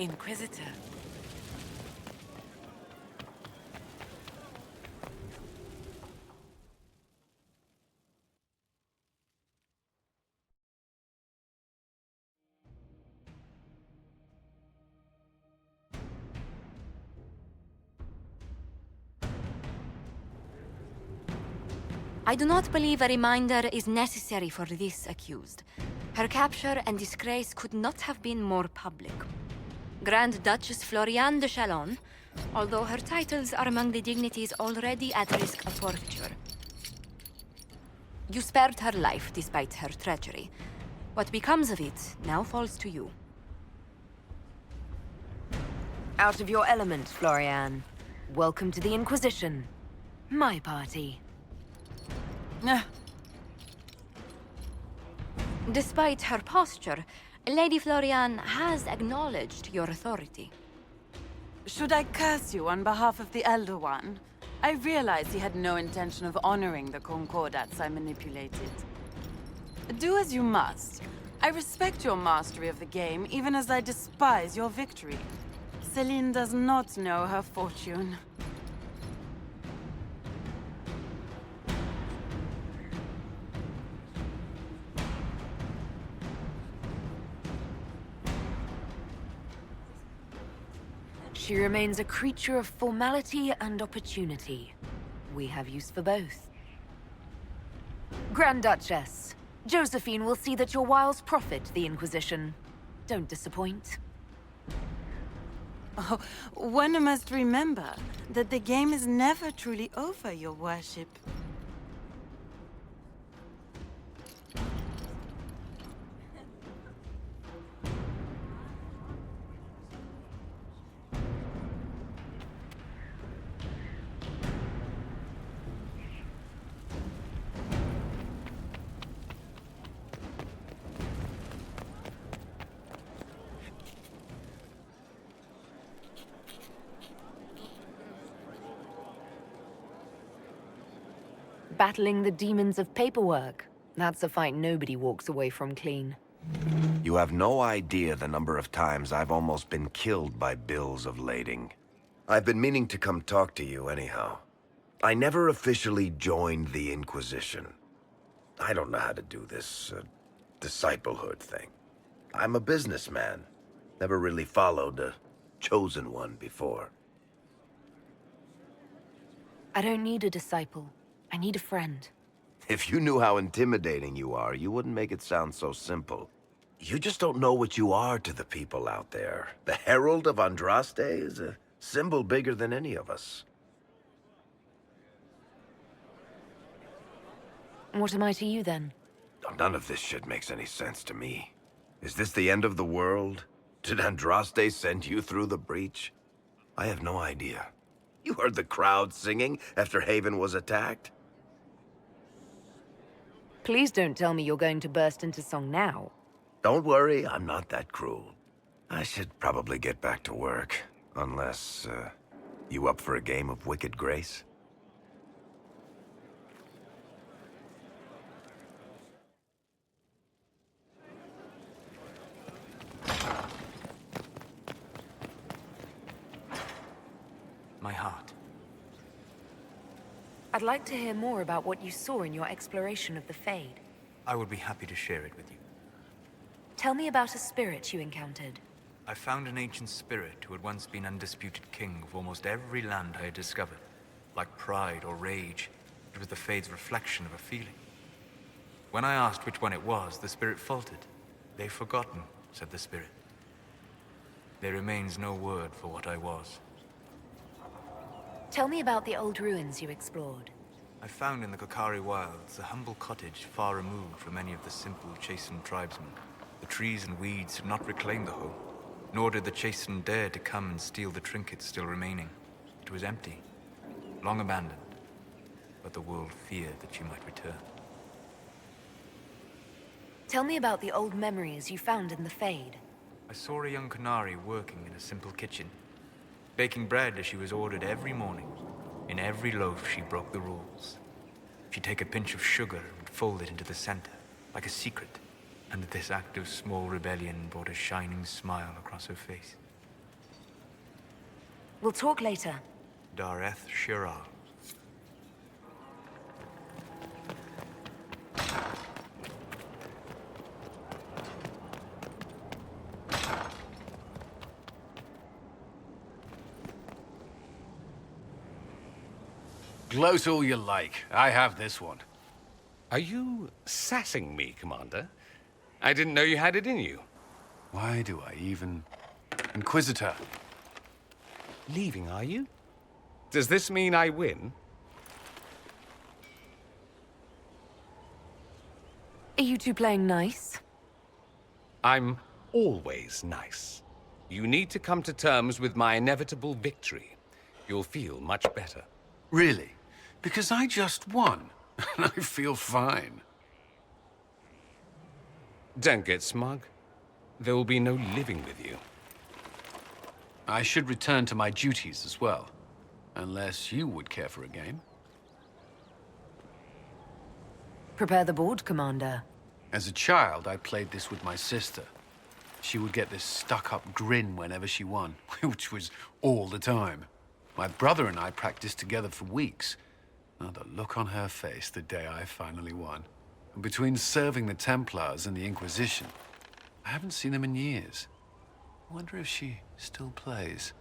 Inquisitor. I do not believe a reminder is necessary for this accused. Her capture and disgrace could not have been more public. Grand Duchess Floriane de Chalon, although her titles are among the dignities already at risk of forfeiture. You spared her life despite her treachery. What becomes of it now falls to you. Out of your element, Floriane. Welcome to the Inquisition. My party. Despite her posture, Lady Floriane has acknowledged your authority. Should I curse you on behalf of the Elder One? I realize he had no intention of honoring the concordats I manipulated. Do as you must. I respect your mastery of the game, even as I despise your victory. Celine does not know her fortune. She remains a creature of formality and opportunity. We have use for both. Grand Duchess, Josephine will see that your wiles profit the Inquisition. Don't disappoint. Oh, one must remember that the game is never truly over, Your Worship. Battling the demons of paperwork. That's a fight nobody walks away from clean. You have no idea the number of times I've almost been killed by bills of lading. I've been meaning to come talk to you anyhow. I never officially joined the Inquisition. I don't know how to do this, disciplehood thing. I'm a businessman. Never really followed a chosen one before. I don't need a disciple. I need a friend. If you knew how intimidating you are, you wouldn't make it sound so simple. You just don't know what you are to the people out there. The Herald of Andraste is a symbol bigger than any of us. What am I to you, then? None of this shit makes any sense to me. Is this the end of the world? Did Andraste send you through the breach? I have no idea. You heard the crowd singing after Haven was attacked? Please don't tell me you're going to burst into song now. Don't worry, I'm not that cruel. I should probably get back to work. Unless, you up for a game of Wicked Grace? My heart. I'd like to hear more about what you saw in your exploration of the Fade. I would be happy to share it with you. Tell me about a spirit you encountered. I found an ancient spirit who had once been undisputed king of almost every land I had discovered. Like pride or rage, it was the Fade's reflection of a feeling. When I asked which one it was, the spirit faltered. "They've forgotten," said the spirit. There remains no word for what I was. Tell me about the old ruins you explored. I found in the Kokari wilds a humble cottage far removed from any of the simple, chastened tribesmen. The trees and weeds had not reclaimed the home, nor did the chastened dare to come and steal the trinkets still remaining. It was empty, long abandoned, but the world feared that you might return. Tell me about the old memories you found in the Fade. I saw a young Canary working in a simple kitchen, baking bread as she was ordered every morning. In every loaf, she broke the rules. She'd take a pinch of sugar and fold it into the center, like a secret. And this act of small rebellion brought a shining smile across her face. We'll talk later. Dareth Shirar. Gloat all you like. I have this one. Are you sassing me, Commander? I didn't know you had it in you. Why do I even... Inquisitor. Leaving, are you? Does this mean I win? Are you two playing nice? I'm always nice. You need to come to terms with my inevitable victory. You'll feel much better. Really? Because I just won. And I feel fine. Don't get smug. There will be no living with you. I should return to my duties as well. Unless you would care for a game. Prepare the board, Commander. As a child, I played this with my sister. She would get this stuck-up grin whenever she won, which was all the time. My brother and I practiced together for weeks. Oh, the look on her face the day I finally won. And between serving the Templars and the Inquisition, I haven't seen them in years. I wonder if she still plays.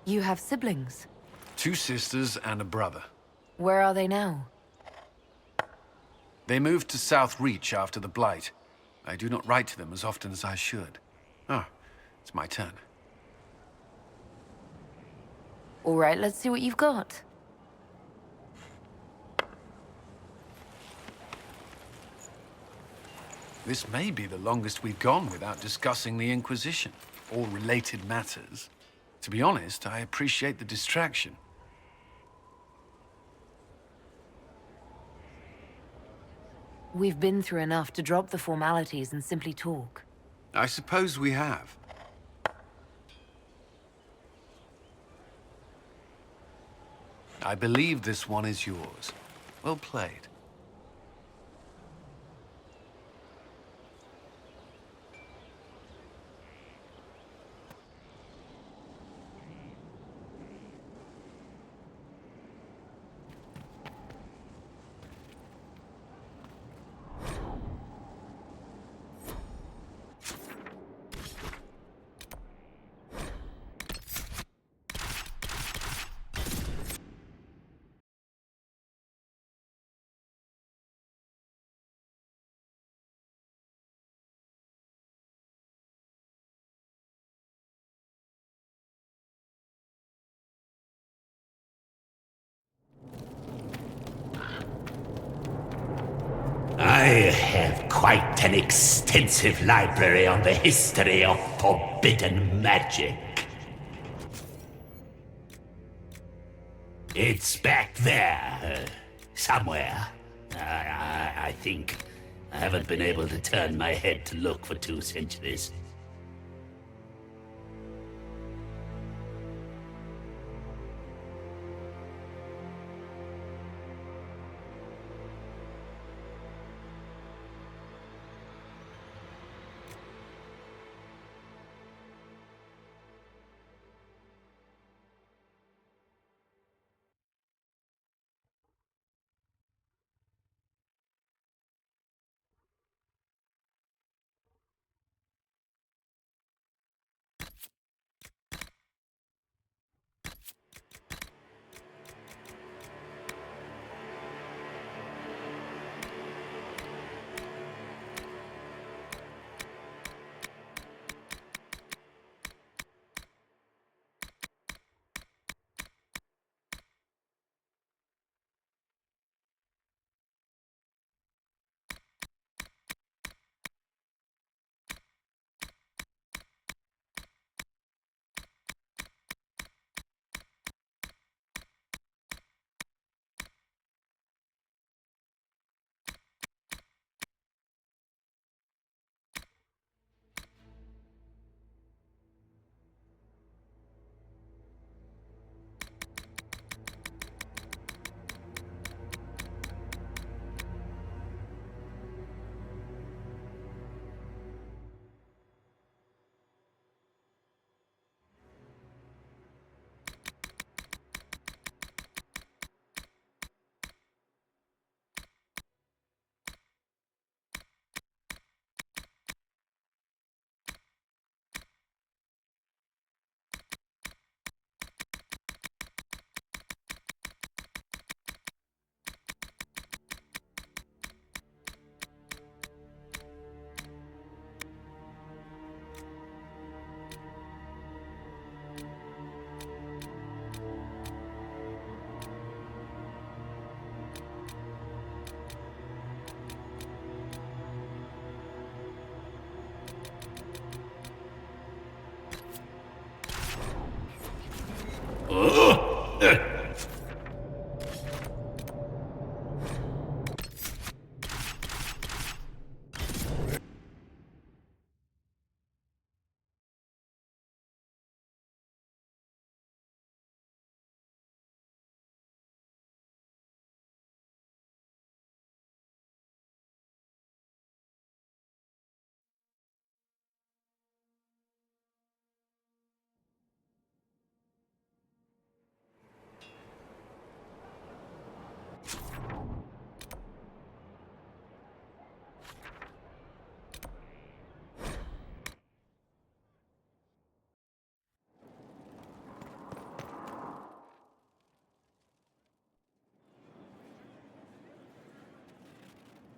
You have siblings. 2 sisters and a brother. Where are they now? They moved to South Reach after the Blight. I do not write to them as often as I should. Ah, it's my turn. All right, let's see what you've got. This may be the longest we've gone without discussing the Inquisition, or related matters. To be honest, I appreciate the distraction. We've been through enough to drop the formalities and simply talk. I suppose we have. I believe this one is yours. Well played. I have quite an extensive library on the history of forbidden magic. It's back there, somewhere. I think. I haven't been able to turn my head to look for 2 centuries.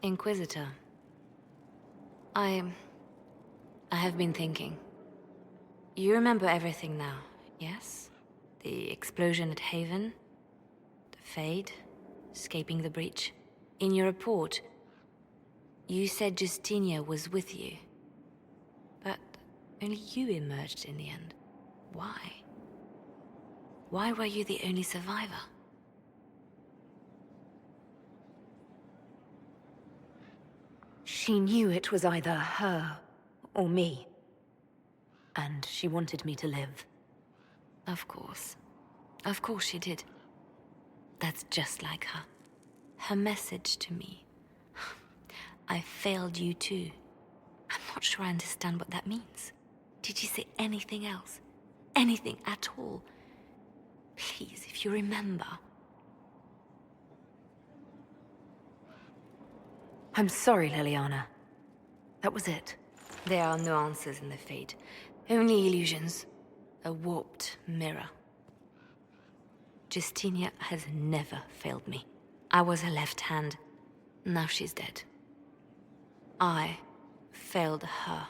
Inquisitor. I have been thinking. You remember everything now, yes? The explosion at Haven, the Fade, escaping the breach. In your report, you said Justinia was with you. But only you emerged in the end. Why? Why were you the only survivor? She knew it was either her or me. And she wanted me to live. Of course. Of course she did. That's just like her. Her message to me. I failed you too. I'm not sure I understand what that means. Did she say anything else? Anything at all? Please, if you remember. I'm sorry, Liliana. That was it. There are no answers in the Fate. Only illusions. A warped mirror. Justinia has never failed me. I was her left hand. Now she's dead. I failed her.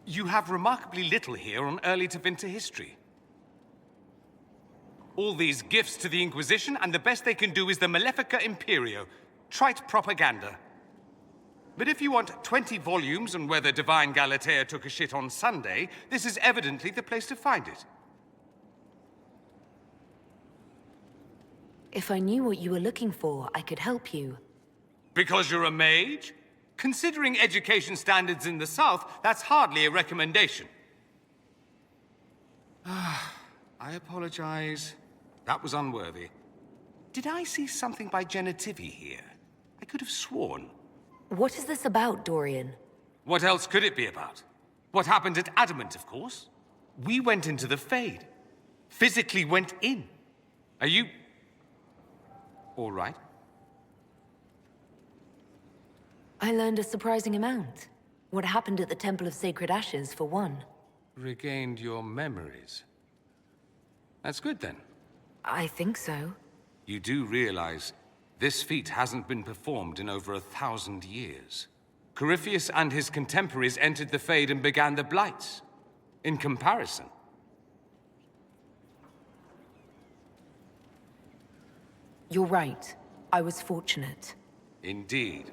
You have remarkably little here on early to Vinter history. All these gifts to the Inquisition, and the best they can do is the Malefica Imperio. Trite propaganda. But if you want 20 volumes on whether Divine Galatea took a shit on Sunday, this is evidently the place to find it. If I knew what you were looking for, I could help you. Because you're a mage? Considering education standards in the South, that's hardly a recommendation. I apologize. That was unworthy. Did I see something by Genitivi here? I could have sworn. What is this about, Dorian? What else could it be about? What happened at Adamant, of course. We went into the Fade. Physically went in. Are you... all right? I learned a surprising amount. What happened at the Temple of Sacred Ashes, for one. Regained your memories. That's good, then. I think so. You do realize this feat hasn't been performed in over 1,000 years. Corypheus and his contemporaries entered the Fade and began the Blights. In comparison. You're right. I was fortunate. Indeed.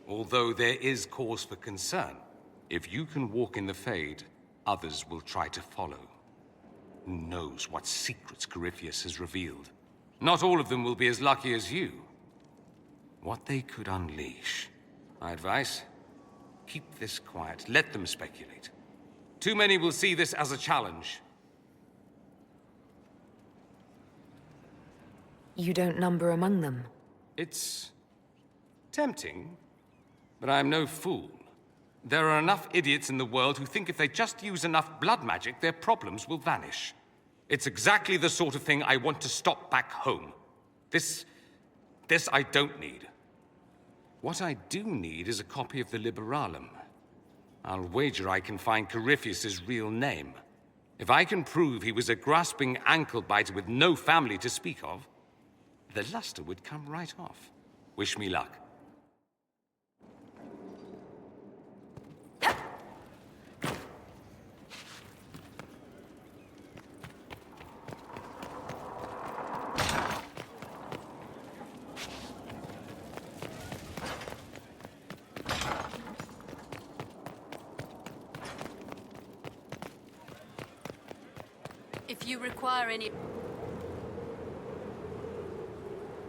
Although there is cause for concern. If you can walk in the Fade, others will try to follow. Who knows what secrets Corypheus has revealed? Not all of them will be as lucky as you. What they could unleash. My advice? Keep this quiet. Let them speculate. Too many will see this as a challenge. You don't number among them. It's tempting, but I'm no fool. There are enough idiots in the world who think if they just use enough blood magic, their problems will vanish. It's exactly the sort of thing I want to stop back home. This I don't need. What I do need is a copy of the Liberalum. I'll wager I can find Corypheus's real name. If I can prove he was a grasping ankle-biter with no family to speak of, the luster would come right off. Wish me luck. If you require any...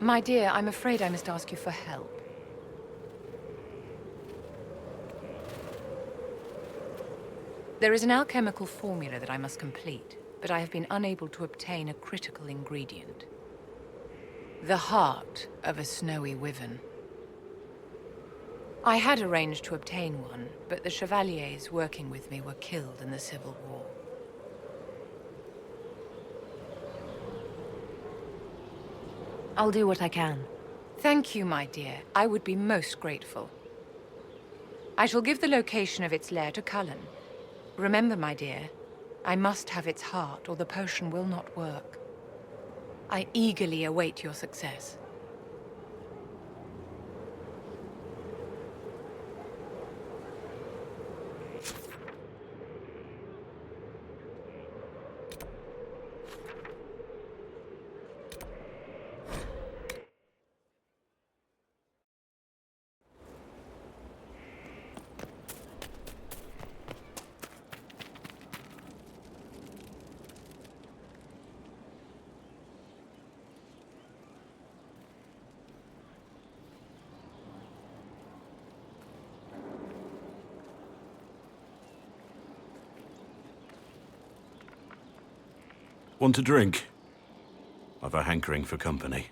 My dear, I'm afraid I must ask you for help. There is an alchemical formula that I must complete, but I have been unable to obtain a critical ingredient. The heart of a snowy wyvern. I had arranged to obtain one, but the chevaliers working with me were killed in the Civil War. I'll do what I can. Thank you, my dear. I would be most grateful. I shall give the location of its lair to Cullen. Remember, my dear, I must have its heart, or the potion will not work. I eagerly await your success. Want a drink? I've a hankering for company.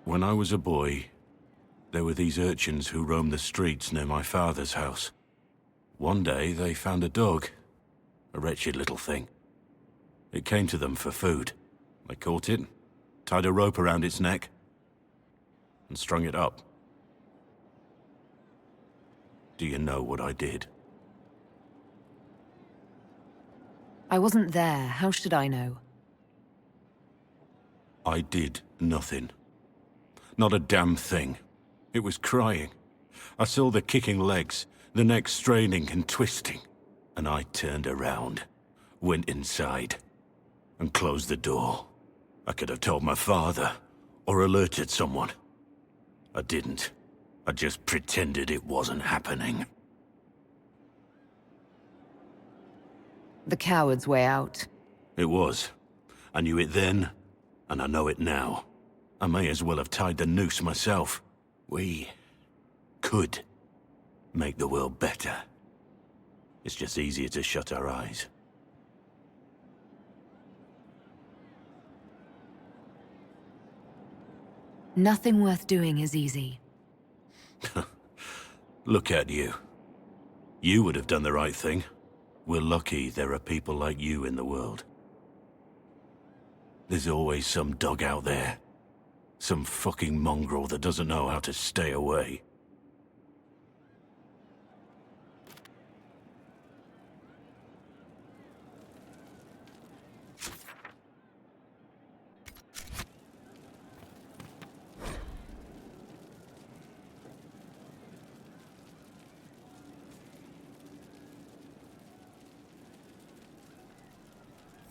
When I was a boy, there were these urchins who roamed the streets near my father's house. One day, they found a dog. A wretched little thing. It came to them for food. They caught it, tied a rope around its neck, and strung it up. Do you know what I did? I wasn't there. How should I know? I did nothing. Not a damn thing. It was crying. I saw the kicking legs, the neck straining and twisting, and I turned around, went inside, and closed the door. I could have told my father, or alerted someone. I didn't. I just pretended it wasn't happening. The coward's way out. It was. I knew it then, and I know it now. I may as well have tied the noose myself. We could make the world better. It's just easier to shut our eyes. Nothing worth doing is easy. Look at you. You would have done the right thing. We're lucky there are people like you in the world. There's always some dog out there. Some fucking mongrel that doesn't know how to stay away.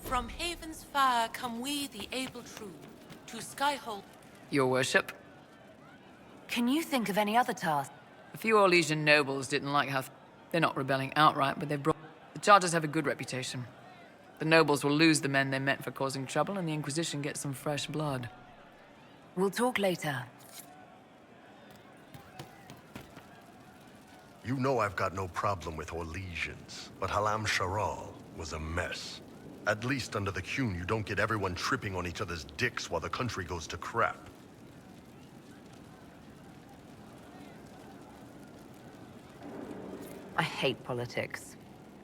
From Haven's fire come we, the able true, to Skyhold. Your worship? Can you think of any other tasks? A few Orlesian nobles didn't like how... They're not rebelling outright, but they've brought... The Charters have a good reputation. The nobles will lose the men they meant for causing trouble, and the Inquisition gets some fresh blood. We'll talk later. You know I've got no problem with Orlesians, but Halam Sharal was a mess. At least under the Qun, you don't get everyone tripping on each other's dicks while the country goes to crap. I hate politics.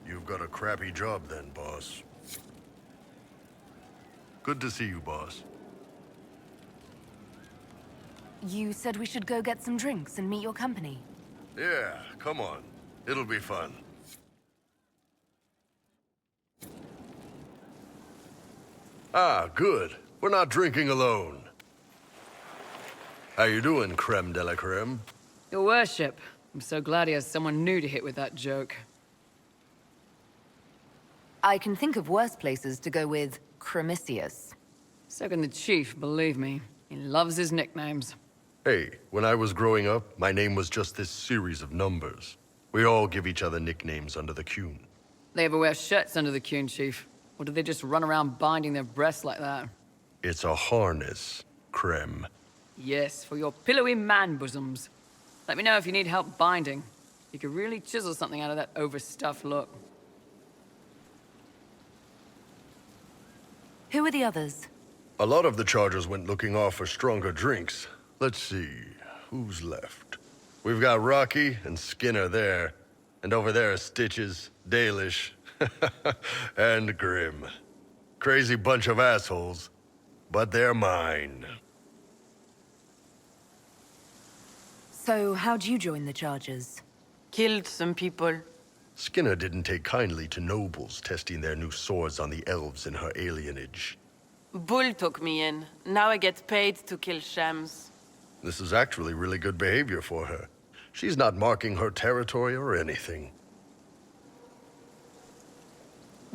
You've got a crappy job then, boss. Good to see you, boss. You said we should go get some drinks and meet your company. Yeah, come on. It'll be fun. Ah, good. We're not drinking alone. How you doing, creme de la creme? Your worship. I'm so glad he has someone new to hit with that joke. I can think of worse places to go with Cremisius. So can the chief, believe me. He loves his nicknames. Hey, when I was growing up, my name was just this series of numbers. We all give each other nicknames under the Qun. They ever wear shirts under the Qun, chief? Or do they just run around binding their breasts like that? It's a harness, creme. Yes, for your pillowy man bosoms. Let me know if you need help binding. You could really chisel something out of that overstuffed look. Who are the others? A lot of the chargers went looking off for stronger drinks. Let's see, who's left? We've got Rocky and Skinner there. And over there are Stitches, Dalish, and Grim. Crazy bunch of assholes, but they're mine. So, how'd you join the Chargers? Killed some people. Skinner didn't take kindly to nobles testing their new swords on the elves in her alienage. Bull took me in. Now I get paid to kill shams. This is actually really good behavior for her. She's not marking her territory or anything.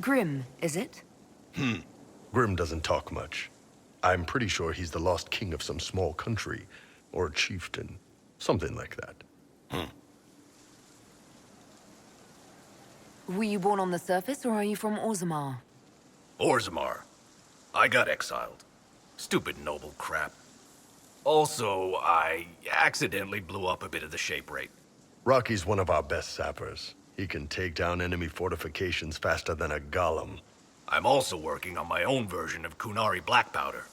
Grim, is it? Grim doesn't talk much. I'm pretty sure he's the lost king of some small country, or chieftain. Something like that. Were you born on the surface, or are you from Orzammar? Orzammar. I got exiled. Stupid noble crap. Also, I accidentally blew up a bit of the shape rate. Rocky's one of our best sappers. He can take down enemy fortifications faster than a golem. I'm also working on my own version of Kunari black powder.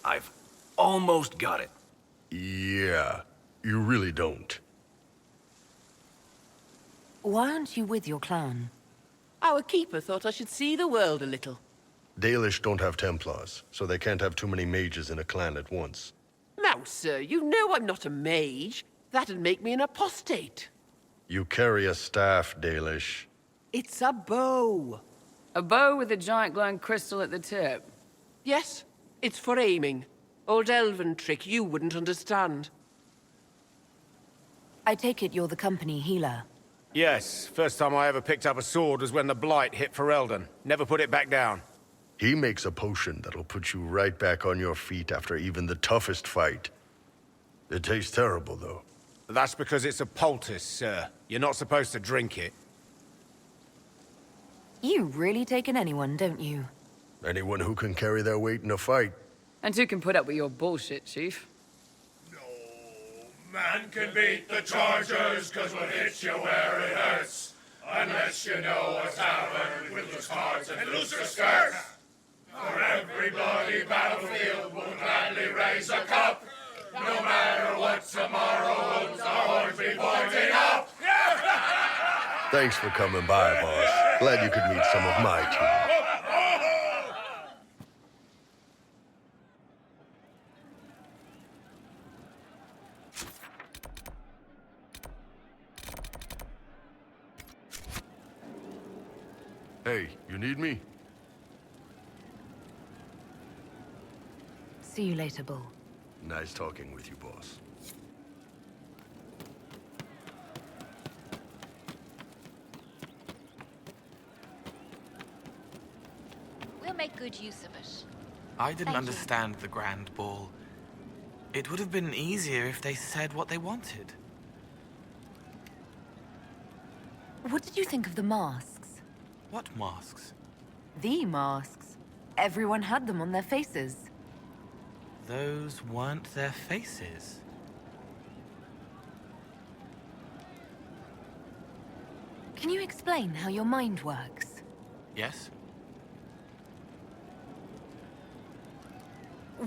I've almost got it. Yeah, you really don't. Why aren't you with your clan? Our keeper thought I should see the world a little. Dalish don't have Templars, so they can't have too many mages in a clan at once. Now, sir, you know I'm not a mage. That'd make me an apostate. You carry a staff, Dalish. It's a bow. A bow with a giant glowing crystal at the tip. Yes, it's for aiming. Old elven trick you wouldn't understand. I take it you're the company healer. Yes, first time I ever picked up a sword was when the Blight hit Ferelden. Never put it back down. He makes a potion that'll put you right back on your feet after even the toughest fight. It tastes terrible, though. That's because it's a poultice, sir. You're not supposed to drink it. You really take in anyone, don't you? Anyone who can carry their weight in a fight. And who can put up with your bullshit, Chief? Man can beat the Chargers, cause we'll hit you where it hurts. Unless you know a tavern with loose cards and looser skirts. For every bloody battlefield we'll gladly raise a cup. No matter what tomorrow holds, our horns be pointing up. Thanks for coming by, boss. Glad you could meet some of my team. Hey, you need me? See you later, Bull. Nice talking with you, boss. We'll make good use of it. I didn't Thank you. understand the Grand Ball. It would have been easier if they said what they wanted. What did you think of the masks? What masks? The masks. Everyone had them on their faces. Those weren't their faces. Can you explain how your mind works? Yes?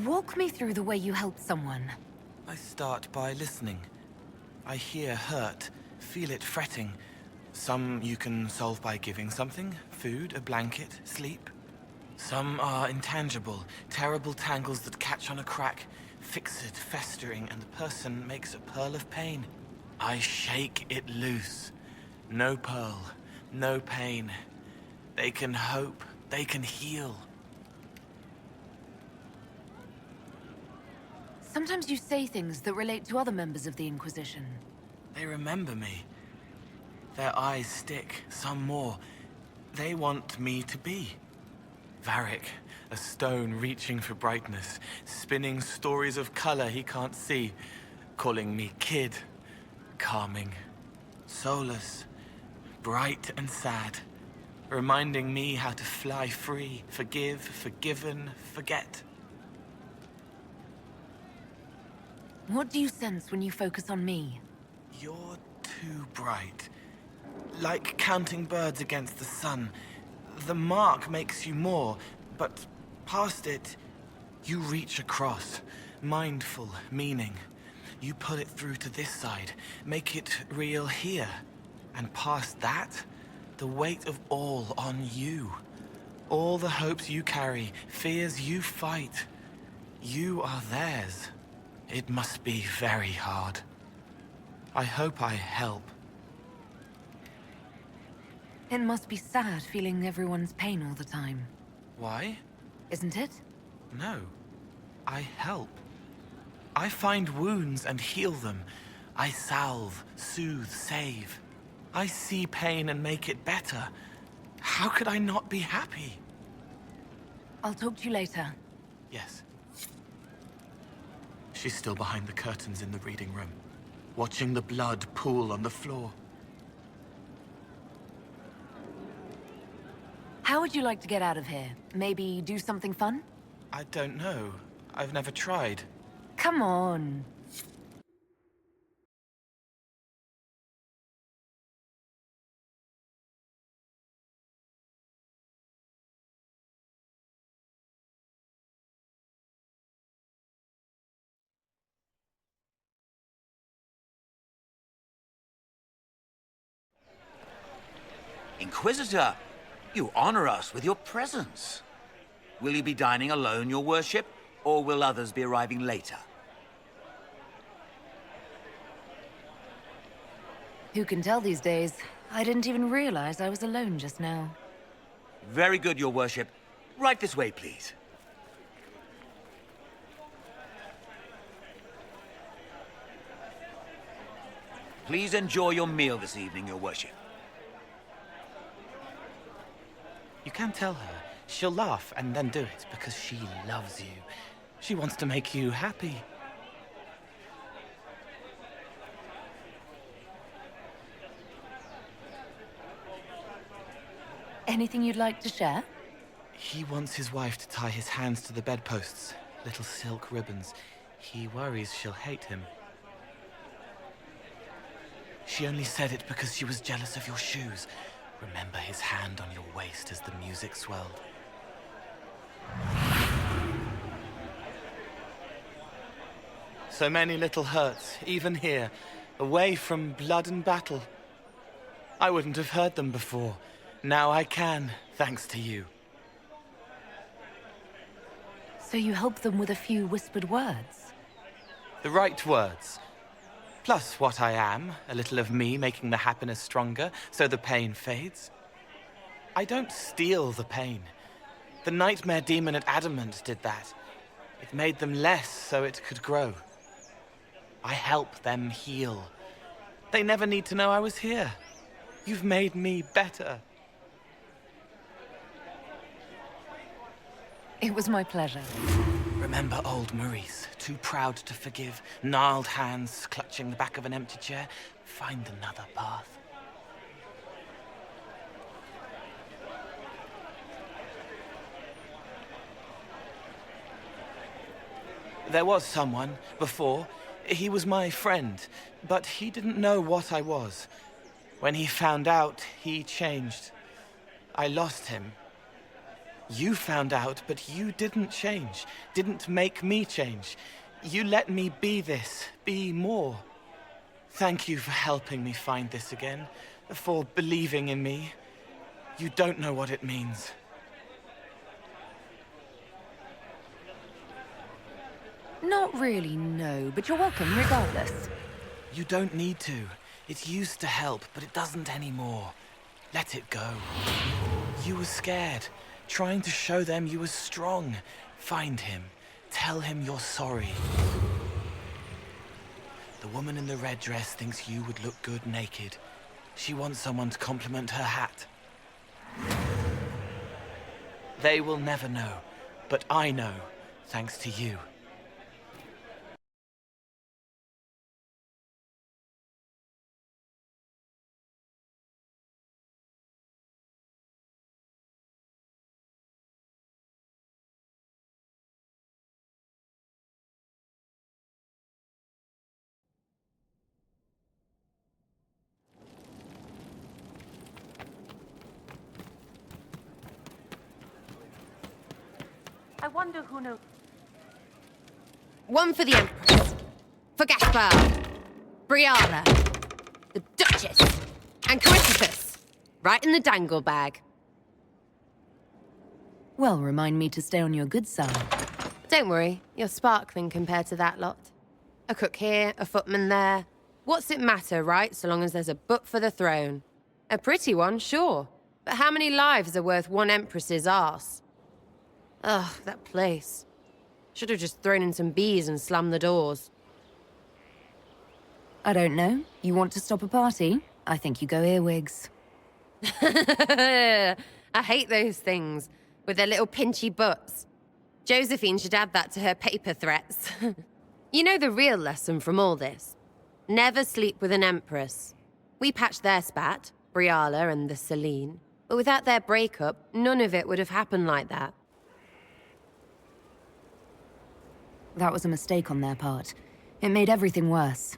Walk me through the way you help someone. I start by listening. I hear hurt, feel it fretting. Some you can solve by giving something, food, a blanket, sleep. Some are intangible, terrible tangles that catch on a crack, fixed, festering, and the person makes a pearl of pain. I shake it loose. No pearl, no pain. They can hope, they can heal. Sometimes you say things that relate to other members of the Inquisition. They remember me. Their eyes stick, some more. They want me to be. Varric, a stone reaching for brightness, spinning stories of color he can't see, calling me kid, calming, soulless, bright and sad, reminding me how to fly free, forgive, forgiven, forget. What do you sense when you focus on me? You're too bright. Like counting birds against the sun. The mark makes you more, but past it, You reach across, mindful meaning. You put it through to this side, make it real here. And past that, the weight of all on you. All the hopes you carry, fears you fight. You are theirs. It must be very hard. I hope I help. It must be sad feeling everyone's pain all the time. Why? Isn't it? No. I help. I find wounds and heal them. I salve, soothe, save. I see pain and make it better. How could I not be happy? I'll talk to you later. Yes. She's still behind the curtains in the reading room, watching the blood pool on the floor. How would you like to get out of here? Maybe do something fun? I don't know. I've never tried. Come on. Inquisitor, you honor us with your presence. Will you be dining alone, your worship, or will others be arriving later? Who can tell these days? I didn't even realize I was alone just now. Very good, your worship. Right this way, please. Please enjoy your meal this evening, your worship. You can tell her. She'll laugh and then do it because she loves you. She wants to make you happy. Anything you'd like to share? He wants his wife to tie his hands to the bedposts, little silk ribbons. He worries she'll hate him. She only said it because she was jealous of your shoes. Remember his hand on your waist as the music swelled. So many little hurts, even here, away from blood and battle. I wouldn't have heard them before. Now I can, thanks to you. So you help them with a few whispered words? The right words. Plus what I am, a little of me making the happiness stronger, so the pain fades. I don't steal the pain. The nightmare demon at Adamant did that. It made them less so it could grow. I help them heal. They never need to know I was here. You've made me better. It was my pleasure. Remember old Maurice, too proud to forgive, gnarled hands clutching the back of an empty chair? Find another path. There was someone, before. He was my friend, but he didn't know what I was. When he found out, he changed. I lost him. You found out, but you didn't change. Didn't make me change. You let me be this, be more. Thank you for helping me find this again, for believing in me. You don't know what it means. Not really, no, but you're welcome regardless. You don't need to. It used to help, but it doesn't anymore. Let it go. You were scared, trying to show them you were strong. Find him. Tell him you're sorry. The woman in the red dress thinks you would look good naked. She wants someone to compliment her hat. They will never know, but I know, thanks to you. I wonder who knows. One for the Empress. For Gaspar. Briala. The Duchess. And Coryphus. Right in the dangle bag. Well, remind me to stay on your good side. Don't worry, you're sparkling compared to that lot. A cook here, a footman there. What's it matter, right, so long as there's a butt for the throne? A pretty one, sure. But how many lives are worth one Empress's arse? Ugh, that place. Should have just thrown in some bees and slammed the doors. I don't know. You want to stop a party? I think you go earwigs. I hate those things, with their little pinchy butts. Josephine should add that to her paper threats. You know the real lesson from all this? Never sleep with an Empress. We patched their spat, Briala and the Celine, but without their breakup, none of it would have happened like that. That was a mistake on their part. It made everything worse.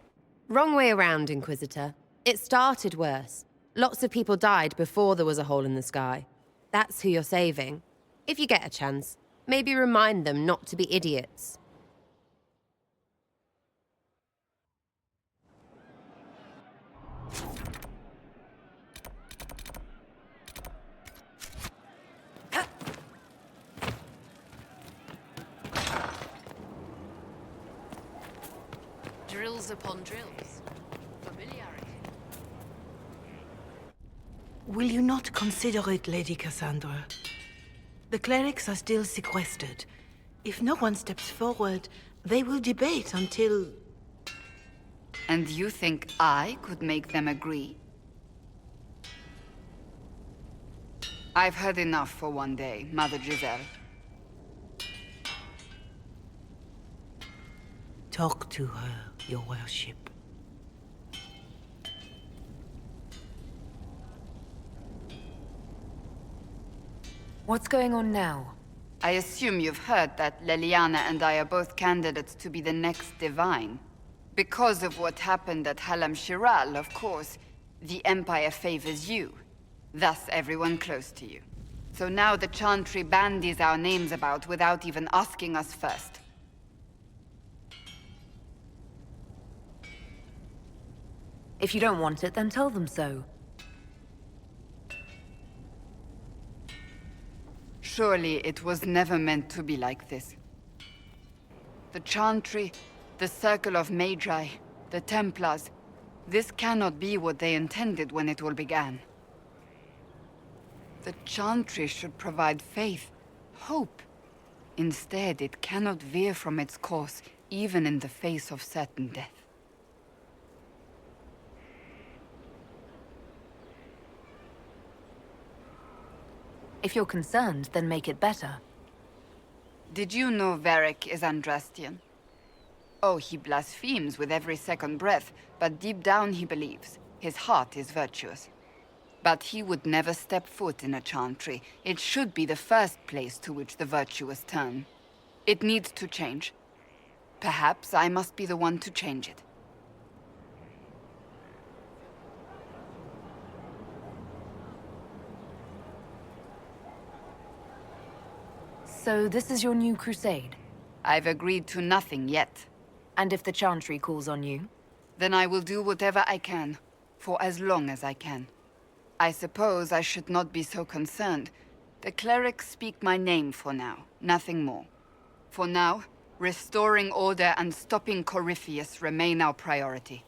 Wrong way around, Inquisitor. It started worse. Lots of people died before there was a hole in the sky. That's who you're saving. If you get a chance, maybe remind them not to be idiots. Drills upon drills. Familiarity. Will you not consider it, Lady Cassandra? The clerics are still sequestered. If no one steps forward, they will debate until... And you think I could make them agree? I've heard enough for one day, Mother Giselle. Talk to her, your worship. What's going on now? I assume you've heard that Leliana and I are both candidates to be the next Divine. Because of what happened at Halam Shiral, of course, the Empire favors you. Thus, everyone close to you. So now the Chantry bandies our names about without even asking us first. If you don't want it, then tell them so. Surely it was never meant to be like this. The Chantry, the Circle of Magi, the Templars, this cannot be what they intended when it all began. The Chantry should provide faith, hope. Instead, it cannot veer from its course, even in the face of certain death. If you're concerned, then make it better. Did you know Varric is Andrastian? Oh, he blasphemes with every second breath, but deep down he believes. His heart is virtuous. But he would never step foot in a Chantry. It should be the first place to which the virtuous turn. It needs to change. Perhaps I must be the one to change it. So this is your new crusade? I've agreed to nothing yet. And if the Chantry calls on you? Then I will do whatever I can, for as long as I can. I suppose I should not be so concerned. The clerics speak my name for now, nothing more. For now, restoring order and stopping Corypheus remain our priority.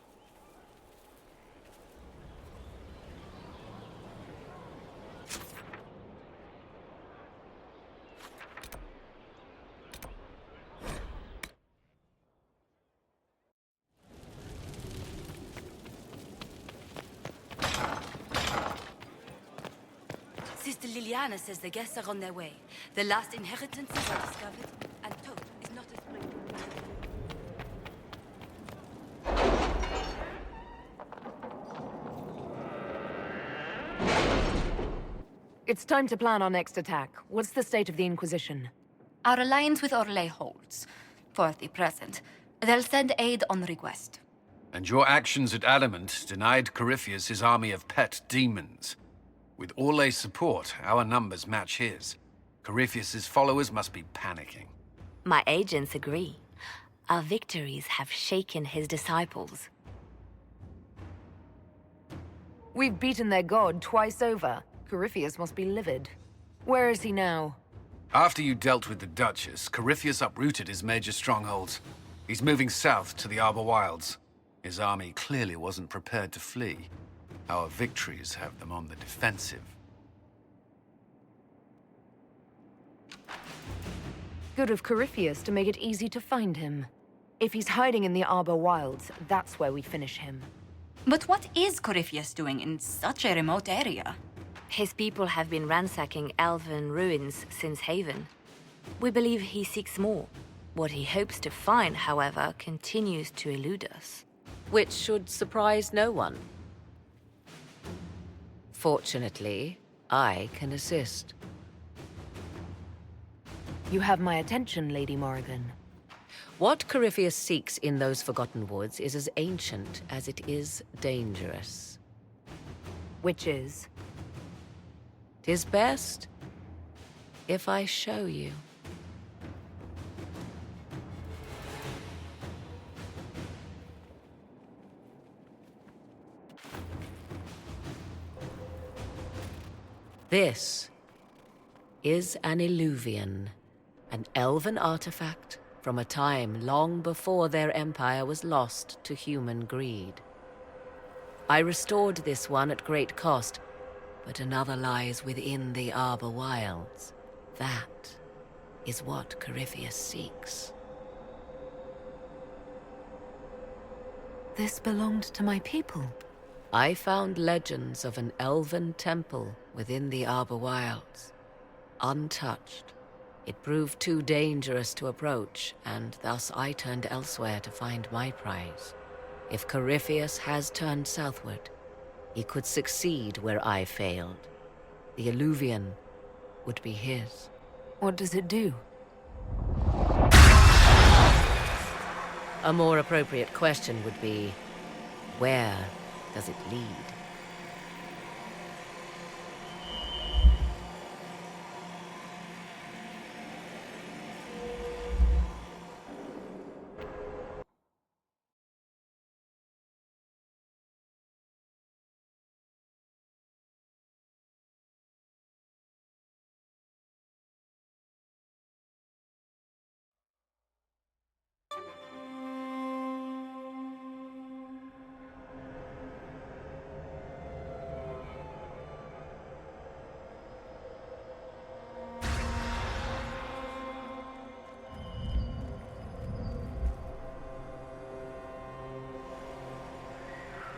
Sister Liliana says the guests are on their way. The last inheritances are discovered, and Toad is not as It's time to plan our next attack. What's the state of the Inquisition? Our alliance with Orlais holds. For the present. They'll send aid on request. And your actions at Adamant denied Corypheus his army of pet demons. With Orlais' support, our numbers match his. Corypheus' followers must be panicking. My agents agree. Our victories have shaken his disciples. We've beaten their god twice over. Corypheus must be livid. Where is he now? After you dealt with the Duchess, Corypheus uprooted his major strongholds. He's moving south to the Arbor Wilds. His army clearly wasn't prepared to flee. Our victories have them on the defensive. Good of Corypheus to make it easy to find him. If he's hiding in the Arbor Wilds, that's where we finish him. But what is Corypheus doing in such a remote area? His people have been ransacking elven ruins since Haven. We believe he seeks more. What he hopes to find, however, continues to elude us. Which should surprise no one. Fortunately, I can assist. You have my attention, Lady Morrigan. What Corypheus seeks in those Forgotten Woods is as ancient as it is dangerous. Which is? 'Tis best if I show you. This is an Illuvian, an elven artifact from a time long before their empire was lost to human greed. I restored this one at great cost, but another lies within the Arbor Wilds. That is what Corypheus seeks. This belonged to my people. I found legends of an elven temple within the Arbor Wilds, untouched. It proved too dangerous to approach, and thus I turned elsewhere to find my prize. If Corypheus has turned southward, he could succeed where I failed. The Illuvian would be his. What does it do? A more appropriate question would be, where does it lead?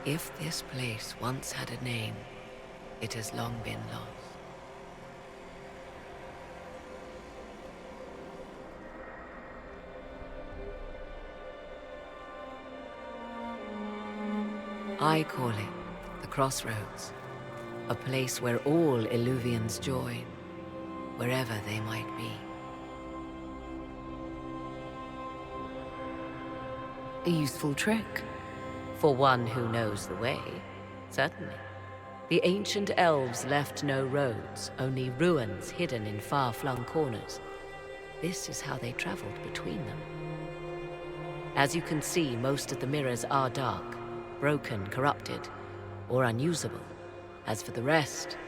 If this place once had a name, it has long been lost. I call it the Crossroads, a place where all Illuvians join, wherever they might be. A useful trick. For one who knows the way, certainly. The ancient elves left no roads, only ruins hidden in far-flung corners. This is how they traveled between them. As you can see, most of the mirrors are dark, broken, corrupted, or unusable. As for the rest,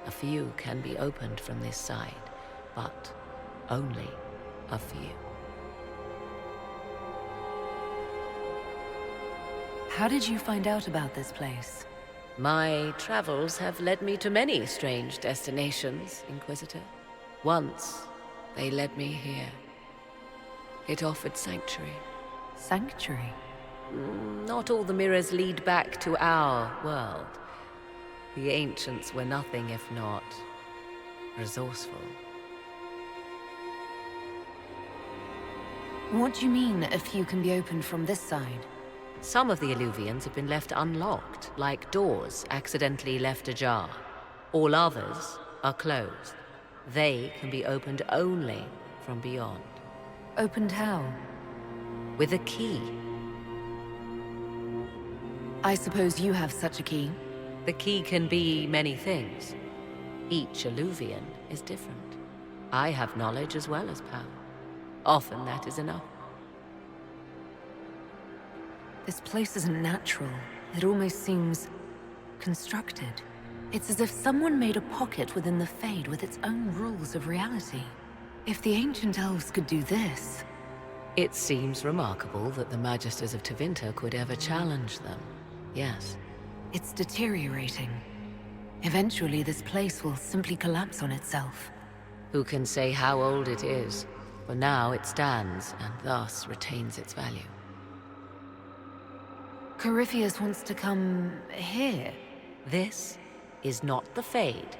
a few can be opened from this side, but only a few. How did you find out about this place? My travels have led me to many strange destinations, Inquisitor. Once, they led me here. It offered sanctuary. Sanctuary? Not all the mirrors lead back to our world. The ancients were nothing if not resourceful. What do you mean, a few can be opened from this side? Some of the Illuvians have been left unlocked, like doors accidentally left ajar. All others are closed. They can be opened only from beyond. Opened how? With a key. I suppose you have such a key. The key can be many things. Each Illuvian is different. I have knowledge as well as power. Often that is enough. This place isn't natural. It almost seems constructed. It's as if someone made a pocket within the Fade with its own rules of reality. If the ancient elves could do this... It seems remarkable that the Magisters of Tevinter could ever challenge them. Yes. It's deteriorating. Eventually, this place will simply collapse on itself. Who can say how old it is? For now it stands, and thus retains its value. Corypheus wants to come here. This is not the Fade,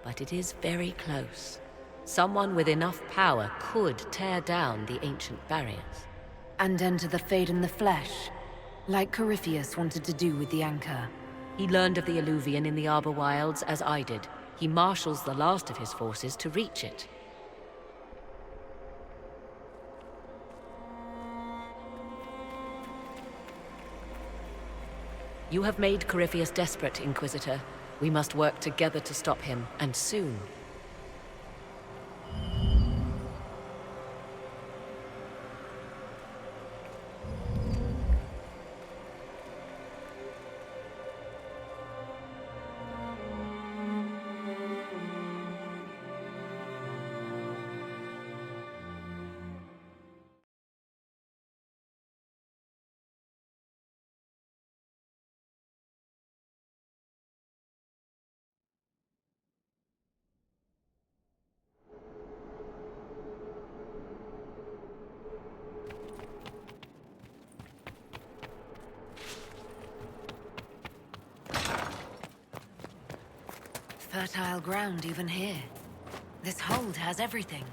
but it is very close. Someone with enough power could tear down the ancient barriers. And enter the Fade in the flesh, like Corypheus wanted to do with the Anchor. He learned of the Alluvian in the Arbor Wilds as I did. He marshals the last of his forces to reach it. You have made Corypheus desperate, Inquisitor. We must work together to stop him, and soon. Fertile ground even here. This hold has everything.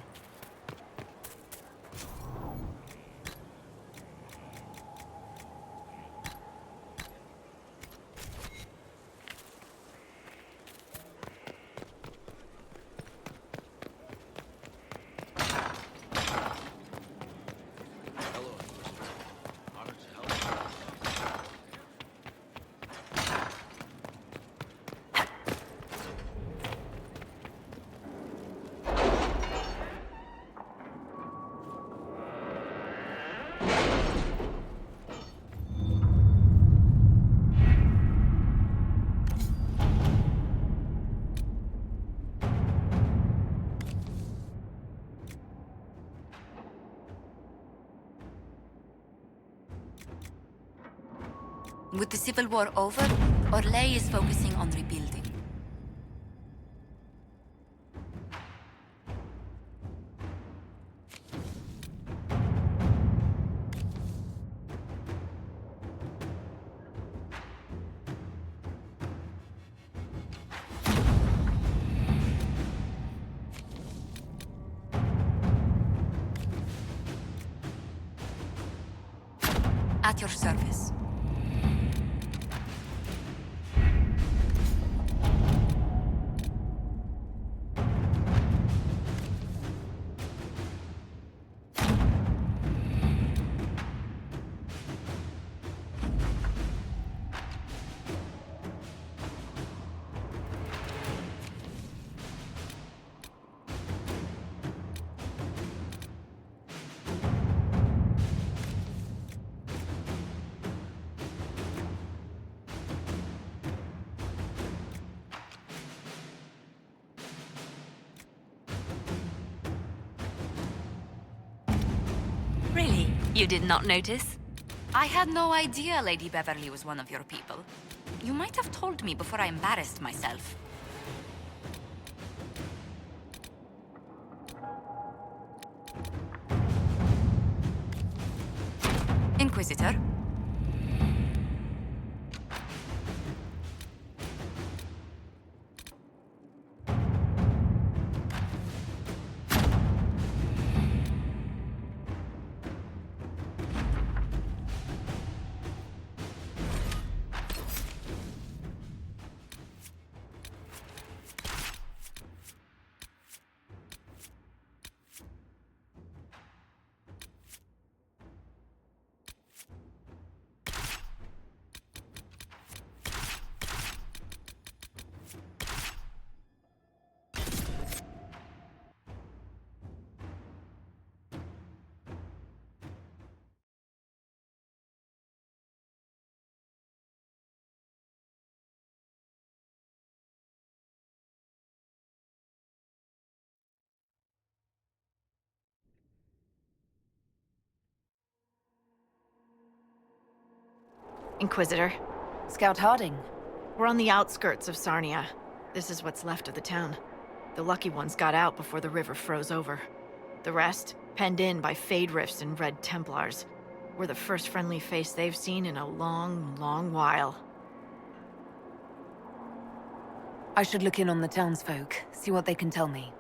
With the Civil War over, Orlais is focusing on rebuilding. At your service. Really? You did not notice? I had no idea Lady Beverly was one of your people. You might have told me before I embarrassed myself. Inquisitor? Inquisitor. Scout Harding. We're on the outskirts of Sarnia. This is what's left of the town. The lucky ones got out before the river froze over. The rest, penned in by Fade Rifts and Red Templars. We're the first friendly face they've seen in a long, long while. I should look in on the townsfolk, see what they can tell me.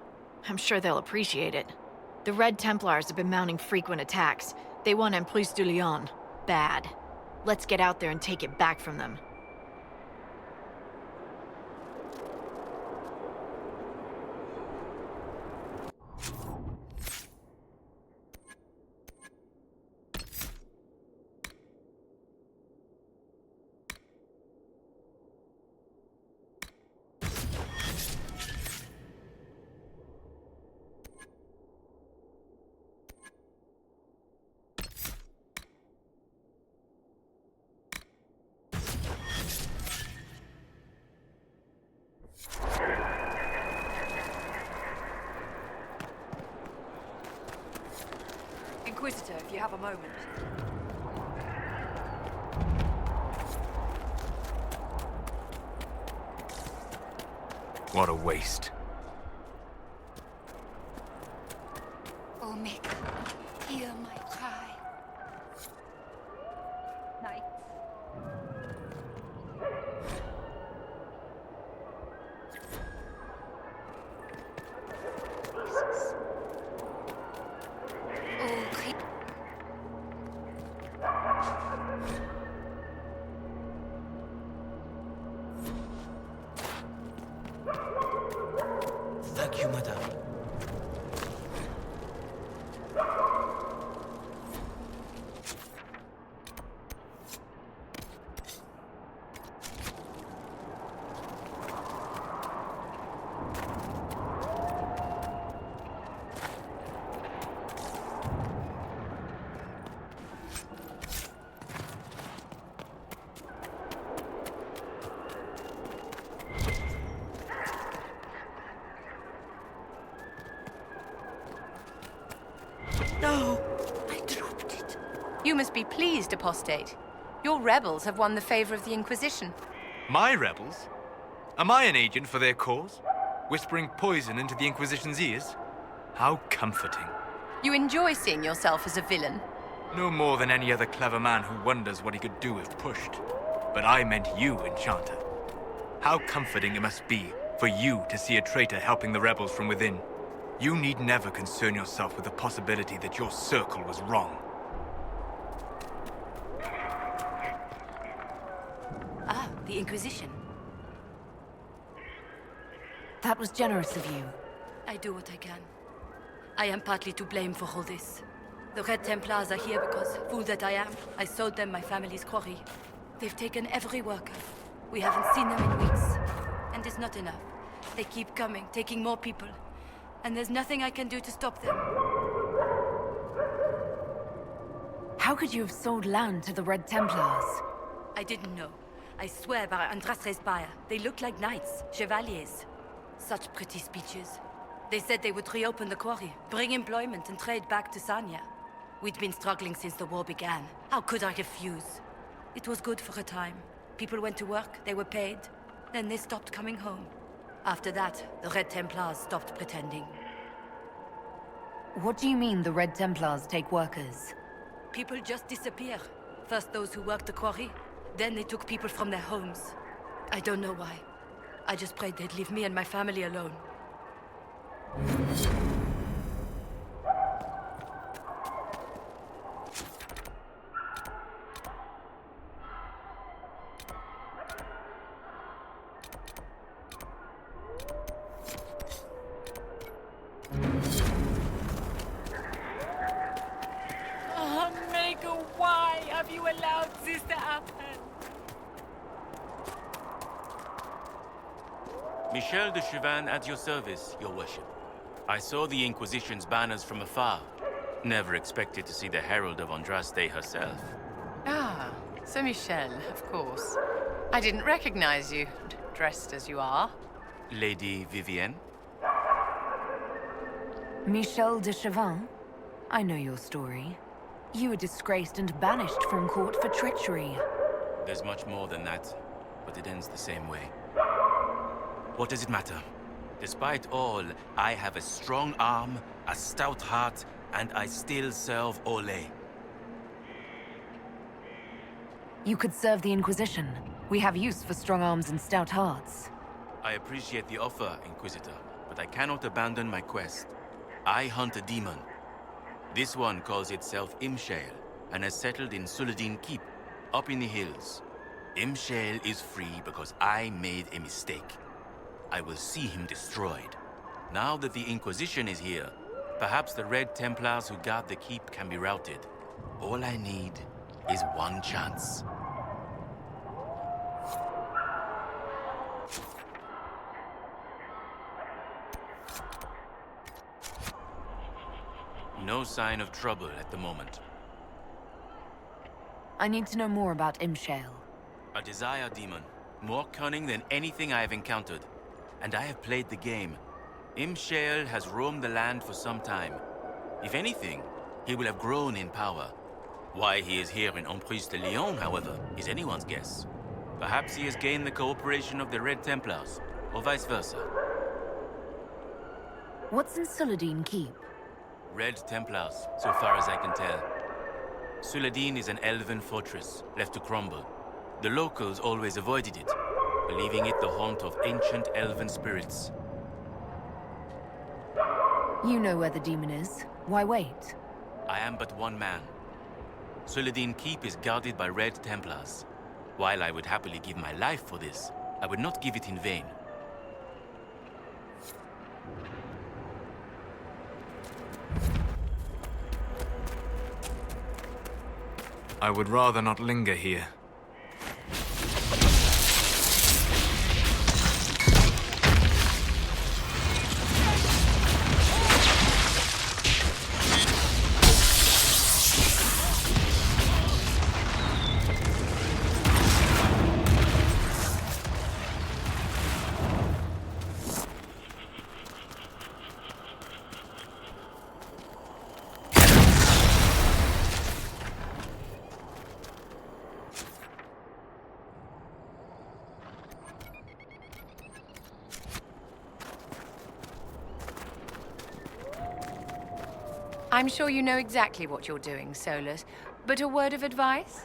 I'm sure they'll appreciate it. The Red Templars have been mounting frequent attacks. They want Emprise du Lion. Bad. Let's get out there and take it back from them. Inquisitor, if you have a moment. What a waste. Oh, Maker, hear my cry. Night. Oh, great. Thank you, madame. No! I dropped it. You must be pleased, apostate. Your rebels have won the favor of the Inquisition. My rebels? Am I an agent for their cause? Whispering poison into the Inquisition's ears? How comforting. You enjoy seeing yourself as a villain. No more than any other clever man who wonders what he could do if pushed. But I meant you, Enchanter. How comforting it must be for you to see a traitor helping the rebels from within. You need never concern yourself with the possibility that your circle was wrong. Ah, the Inquisition. That was generous of you. I do what I can. I am partly to blame for all this. The Red Templars are here because, fool that I am, I sold them my family's quarry. They've taken every worker. We haven't seen them in weeks. And it's not enough. They keep coming, taking more people. And there's nothing I can do to stop them. How could you have sold land to the Red Templars? I didn't know. I swear by Andrastre's spire. They look like knights, chevaliers. Such pretty speeches. They said they would reopen the quarry, bring employment and trade back to Sarnia. We'd been struggling since the war began. How could I refuse? It was good for a time. People went to work, they were paid. Then they stopped coming home. After that, the Red Templars stopped pretending. What do you mean the Red Templars take workers? People just disappear. First those who worked the quarry, then they took people from their homes. I don't know why. I just prayed they'd leave me and my family alone. Oh, Maker, why have you allowed this to happen? Michel de Chauvin at your service, your worship. I saw the Inquisition's banners from afar. Never expected to see the Herald of Andraste herself. Ah, so Michel, of course. I didn't recognize you, dressed as you are. Lady Vivienne? Michel de Chauvin? I know your story. You were disgraced and banished from court for treachery. There's much more than that, but it ends the same way. What does it matter? Despite all, I have a strong arm, a stout heart, and I still serve Ole. You could serve the Inquisition. We have use for strong arms and stout hearts. I appreciate the offer, Inquisitor, but I cannot abandon my quest. I hunt a demon. This one calls itself Imshale, and has settled in Suladin Keep, up in the hills. Imshale is free because I made a mistake. I will see him destroyed. Now that the Inquisition is here, perhaps the Red Templars who guard the keep can be routed. All I need is one chance. No sign of trouble at the moment. I need to know more about Imshale. A desire demon, more cunning than anything I have encountered. And I have played the game. Imshale has roamed the land for some time. If anything, he will have grown in power. Why he is here in Emprise de Lyon, however, is anyone's guess. Perhaps he has gained the cooperation of the Red Templars, or vice versa. What's in Suladin Keep? Red Templars, so far as I can tell. Suladin is an elven fortress, left to crumble. The locals always avoided it, believing it the haunt of ancient elven spirits. You know where the demon is. Why wait? I am but one man. Suladin Keep is guarded by Red Templars. While I would happily give my life for this, I would not give it in vain. I would rather not linger here. I'm sure you know exactly what you're doing, Solus. But a word of advice?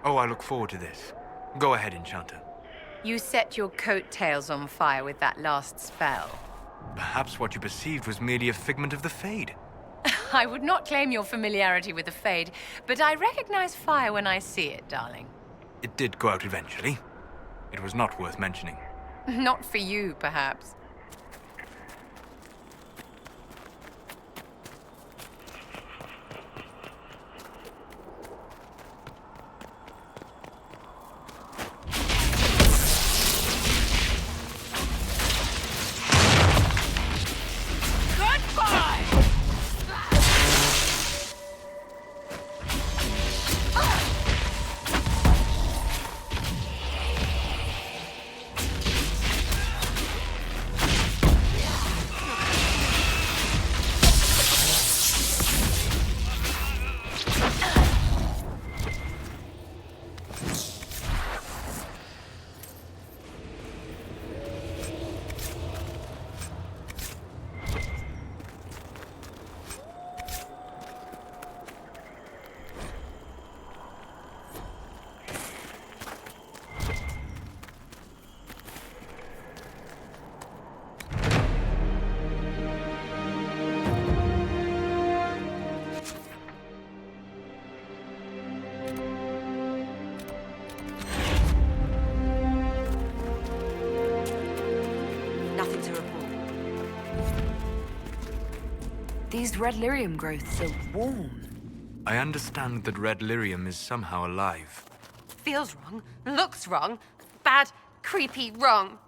Oh, I look forward to this. Go ahead, Enchanter. You set your coattails on fire with that last spell. Perhaps what you perceived was merely a figment of the Fade. I would not claim your familiarity with the Fade, but I recognize fire when I see it, darling. It did go out eventually. It was not worth mentioning. Not for you, perhaps. These red lyrium growths are warm. I understand that red lyrium is somehow alive. Feels wrong, looks wrong, bad, creepy, wrong.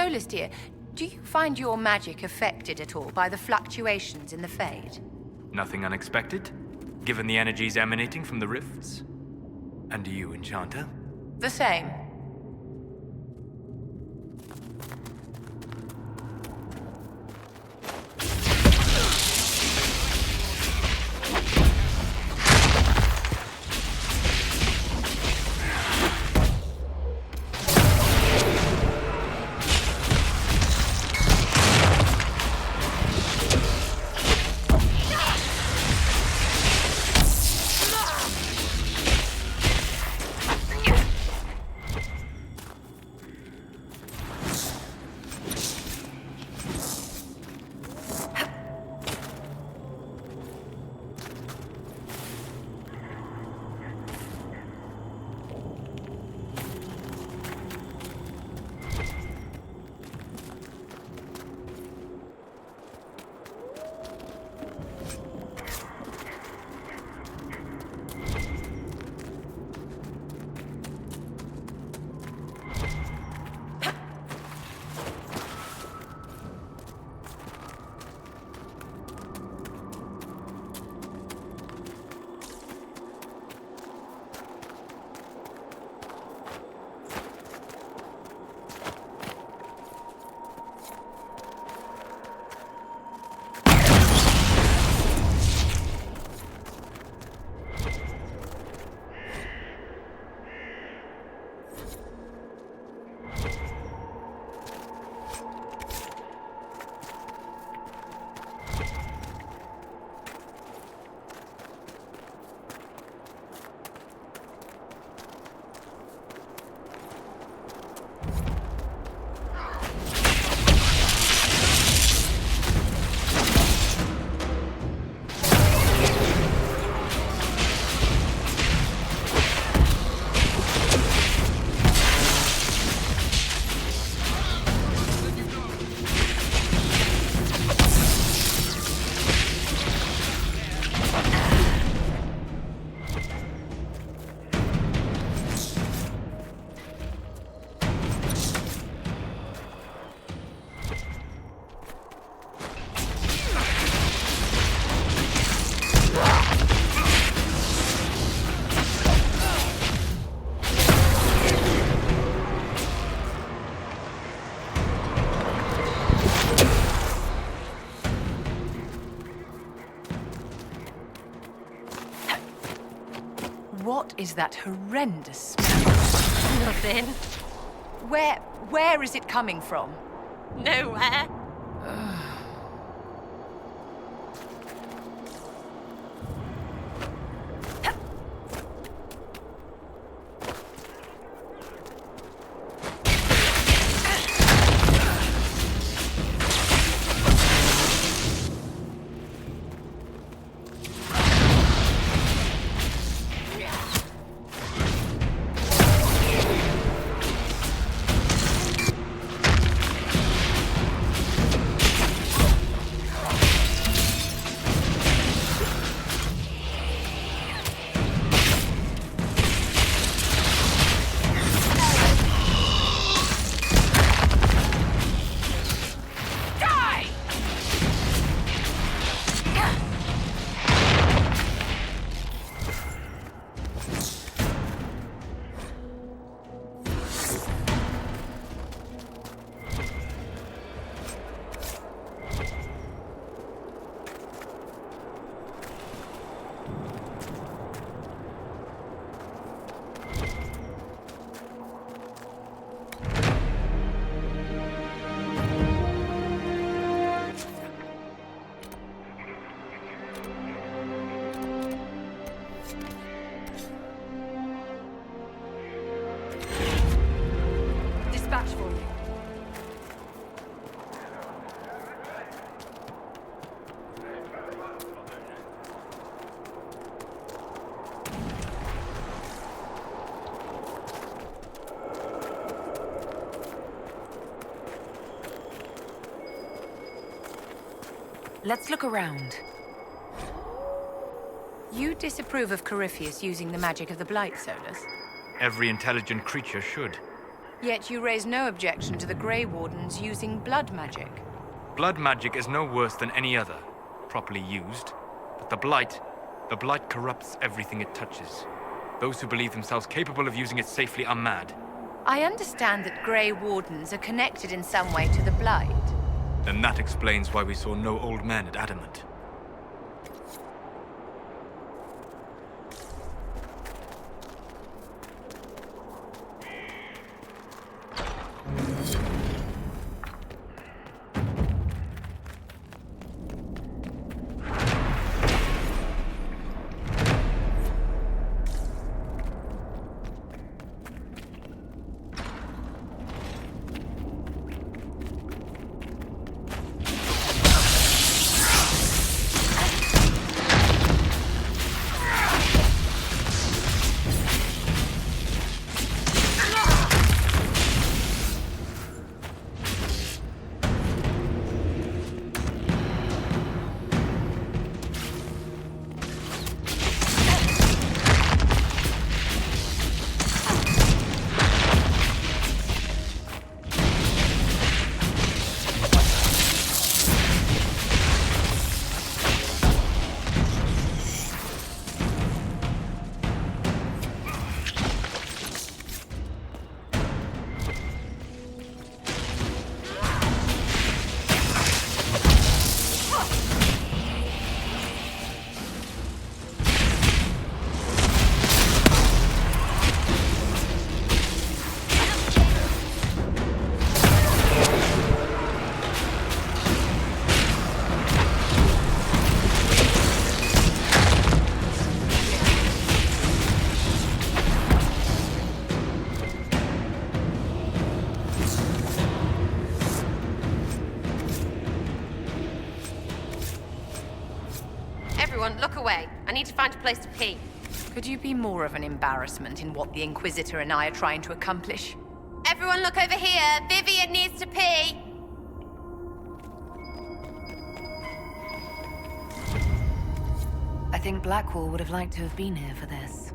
Solus, dear, do you find your magic affected at all by the fluctuations in the Fade? Nothing unexpected, given the energies emanating from the rifts. And you, Enchanter? The same. What is that horrendous smell? Nothing. Where is it coming from? Nowhere. Dispatch for you. Let's look around. You disapprove of Corypheus using the magic of the Blight, Solus? Every intelligent creature should. Yet you raise no objection to the Grey Wardens using blood magic. Blood magic is no worse than any other, properly used. But the Blight corrupts everything it touches. Those who believe themselves capable of using it safely are mad. I understand that Grey Wardens are connected in some way to the Blight. Then that explains why we saw no old men at Adamant. Everyone, look away. I need to find a place to pee. Could you be more of an embarrassment in what the Inquisitor and I are trying to accomplish? Everyone look over here. Vivian needs to pee. I think Blackwall would have liked to have been here for this.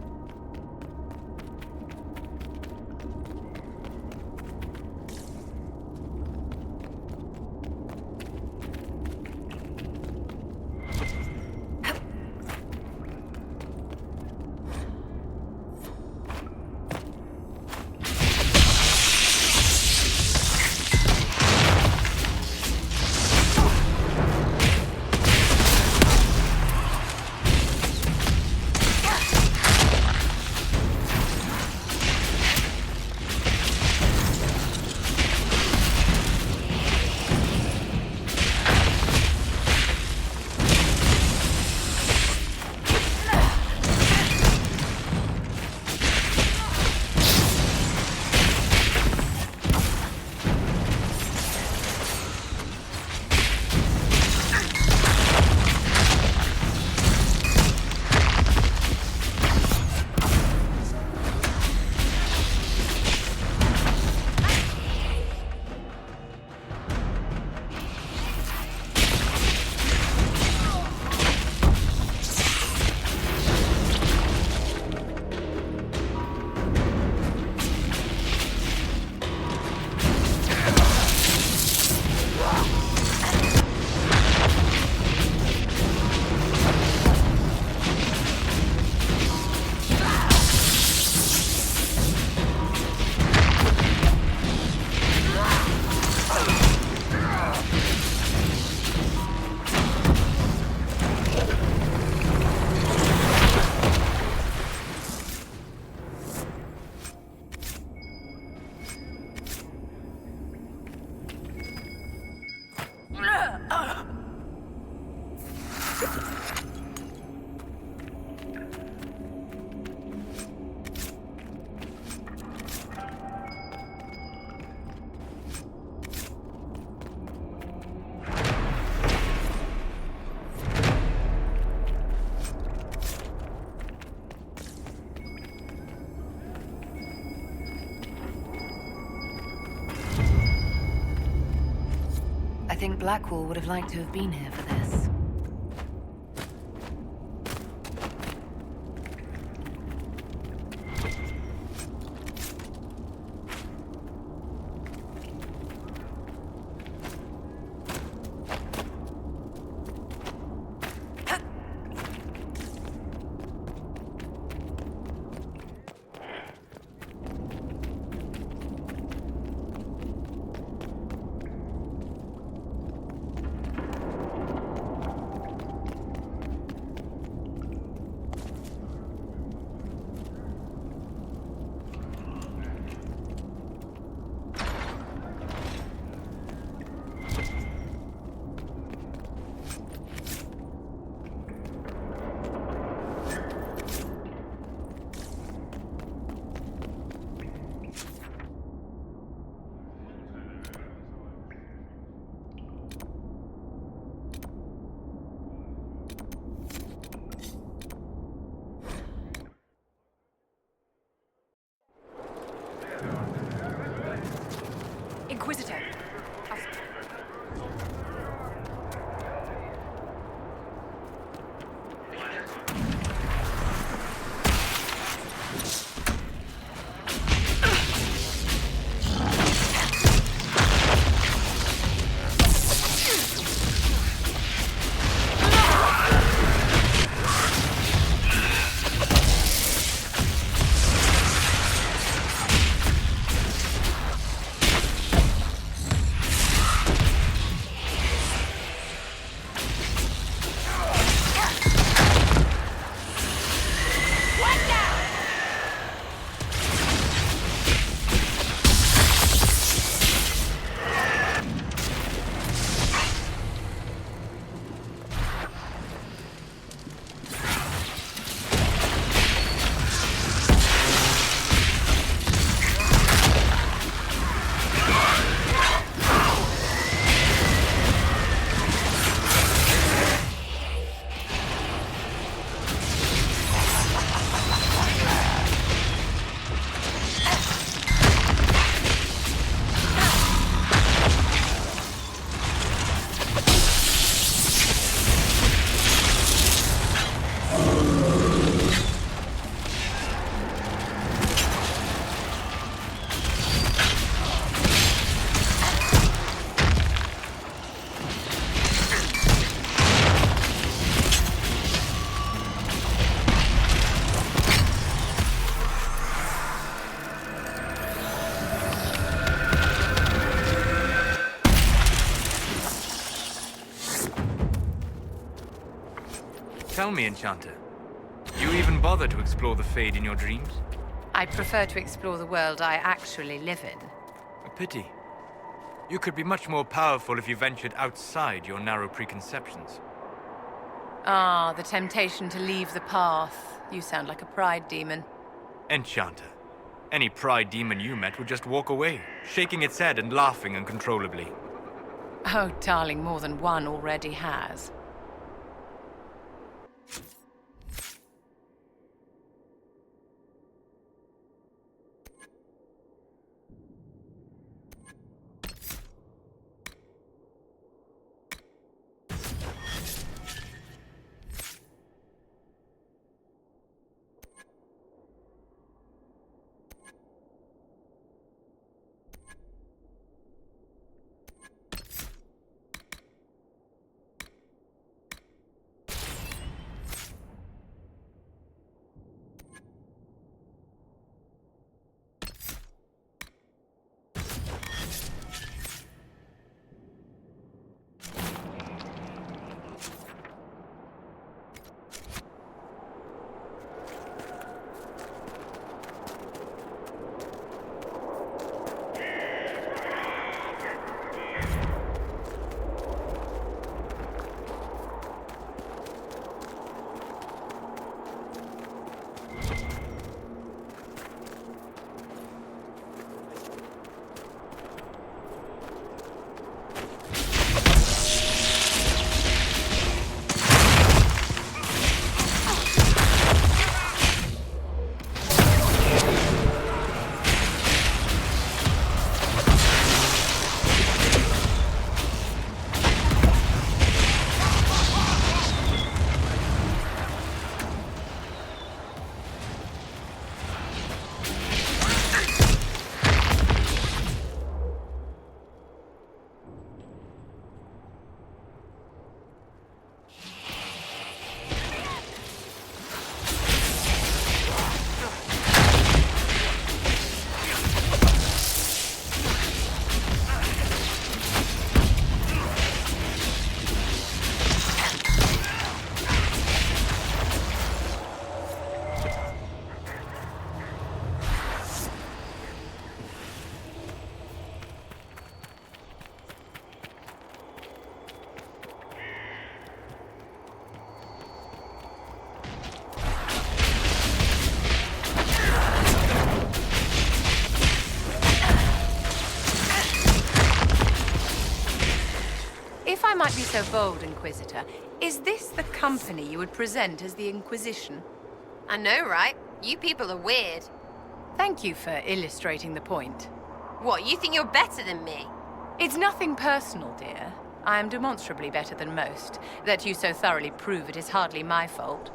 I think Blackwall would have liked to have been here for this. Tell me, Enchanter, do you even bother to explore the Fade in your dreams? I prefer to explore the world I actually live in. A pity. You could be much more powerful if you ventured outside your narrow preconceptions. Ah, the temptation to leave the path. You sound like a pride demon. Enchanter. Any pride demon you met would just walk away, shaking its head and laughing uncontrollably. Oh, darling, more than one already has. If I might be so bold, Inquisitor, is this the company you would present as the Inquisition? I know, right? You people are weird. Thank you for illustrating the point. What, you think you're better than me? It's nothing personal, dear. I am demonstrably better than most. That you so thoroughly prove it is hardly my fault.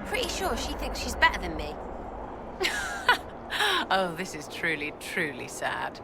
Pretty sure she thinks she's better than me. Oh, this is truly, truly sad.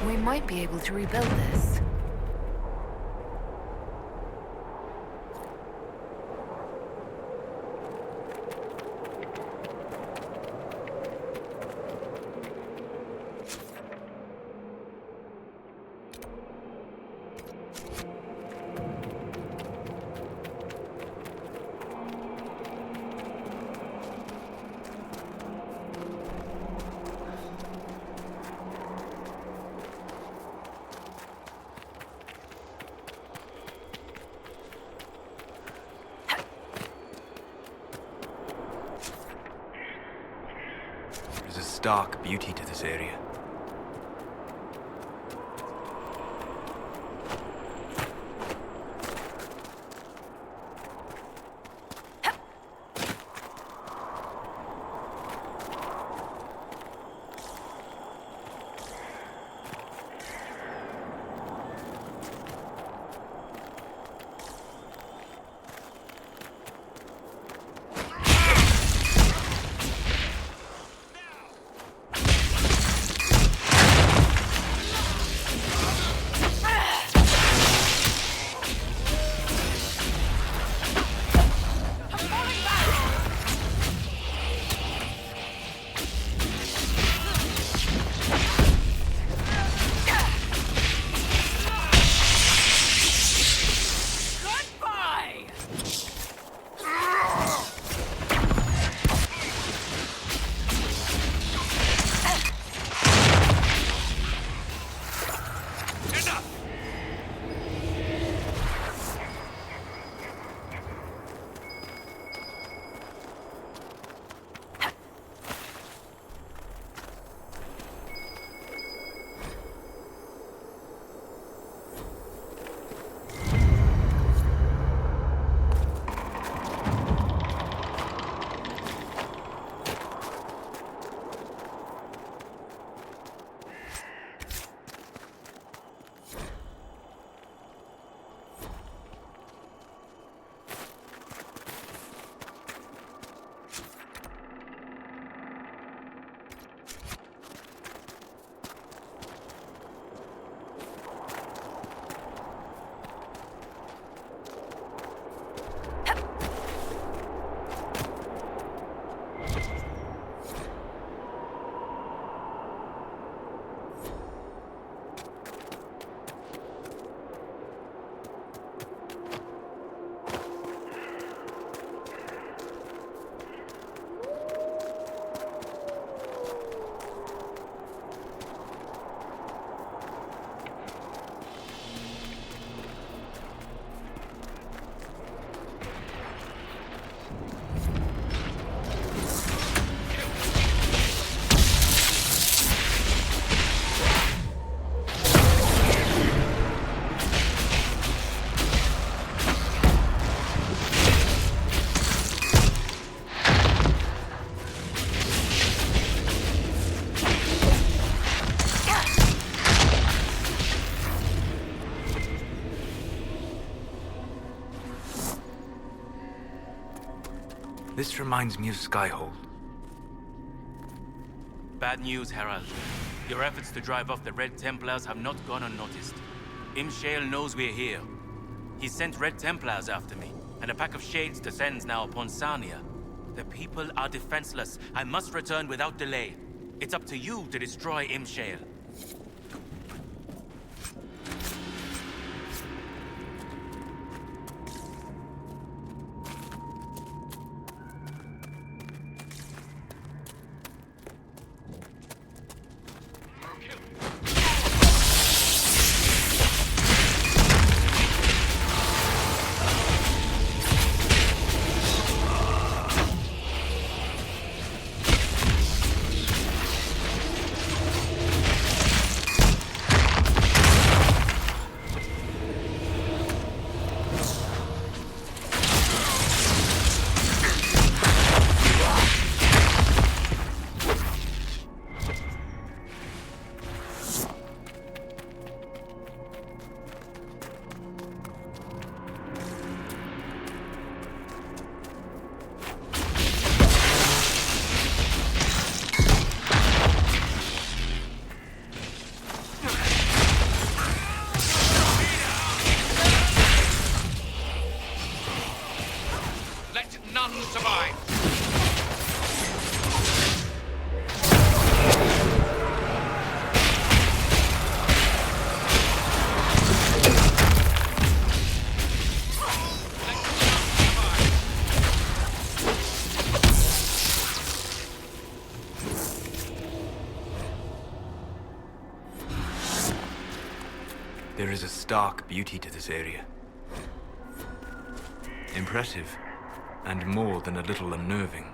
We might be able to rebuild this. stark beauty to this area. This reminds me of Skyhold. Bad news, Herald. Your efforts to drive off the Red Templars have not gone unnoticed. Imshale knows we're here. He sent Red Templars after me, and a pack of shades descends now upon Sarnia. The people are defenseless. I must return without delay. It's up to you to destroy Imshale. There is a stark beauty to this area. Impressive, and more than a little unnerving.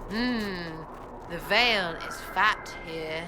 The veil is fat here.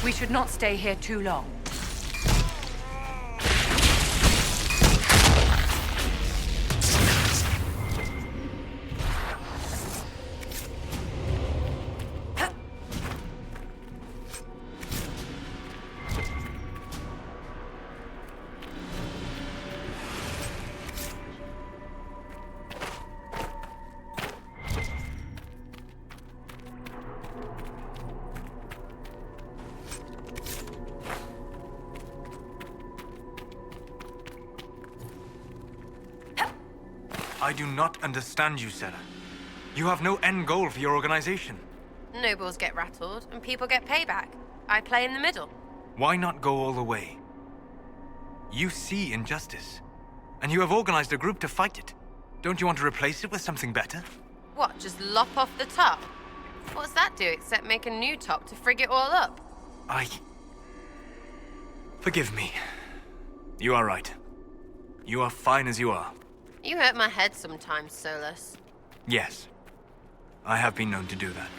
We should not stay here too long. I do not understand you, Sarah. You have no end goal for your organization. Nobles get rattled, and people get payback. I play in the middle. Why not go all the way? You see injustice, and you have organized a group to fight it. Don't you want to replace it with something better? What, just lop off the top? What's that do except make a new top to frig it all up? Forgive me. You are right. You are fine as you are. You hurt my head sometimes, Solus. Yes. I have been known to do that.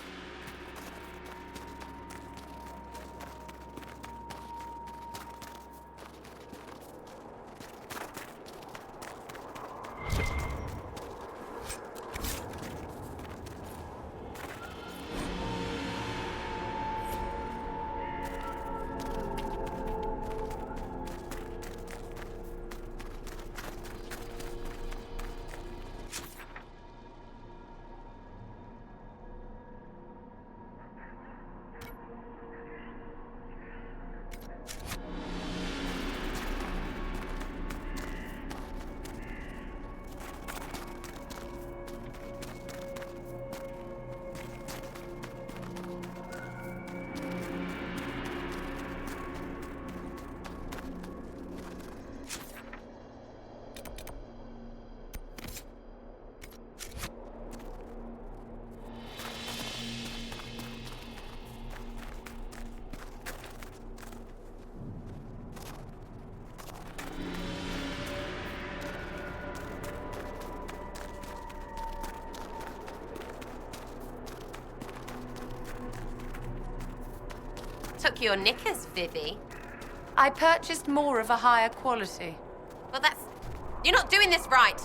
your knickers, Vivi. I purchased more of a higher quality. Well, that's... You're not doing this right.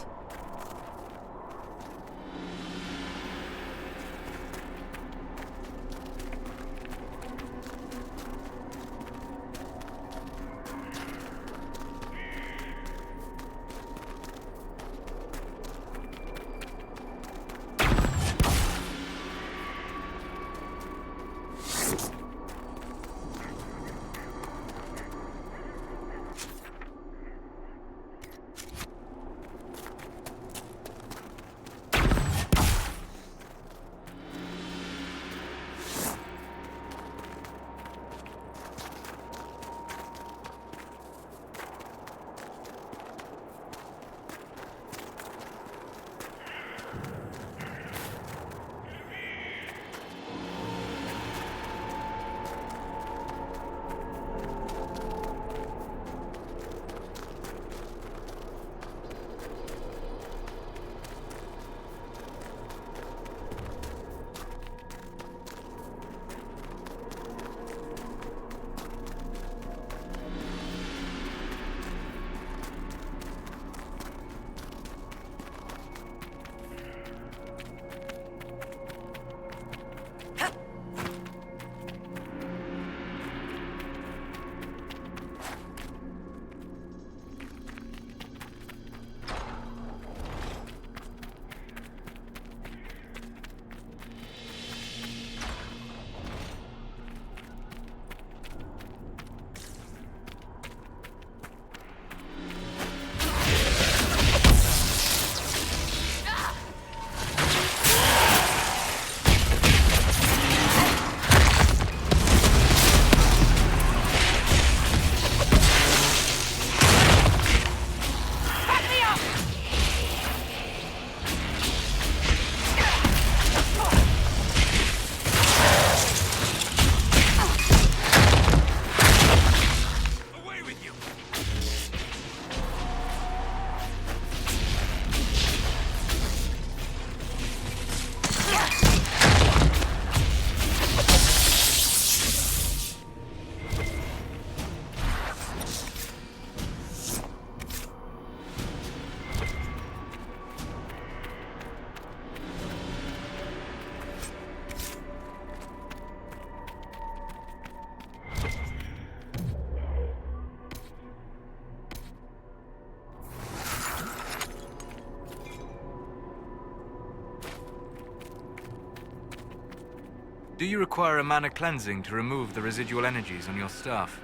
Do you require a mana cleansing to remove the residual energies on your staff?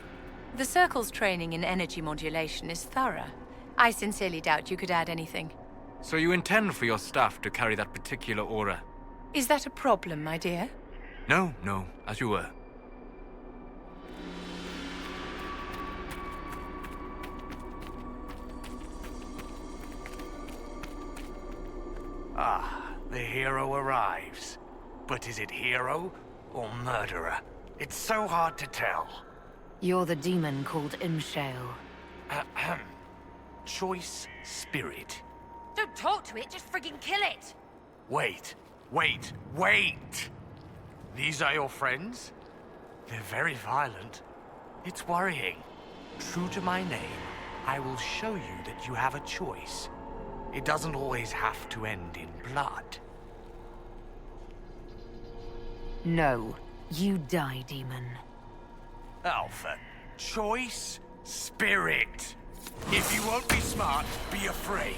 The Circle's training in energy modulation is thorough. I sincerely doubt you could add anything. So you intend for your staff to carry that particular aura? Is that a problem, my dear? No, as you were. Ah, the hero arrives. But is it hero or murderer? It's so hard to tell. You're the demon called Imshale. Ahem. Choice spirit. Don't talk to it, just friggin' kill it! Wait! These are your friends? They're very violent. It's worrying. True to my name, I will show you that you have a choice. It doesn't always have to end in blood. No, you die, demon. Alpha, choice spirit. If you won't be smart, be afraid.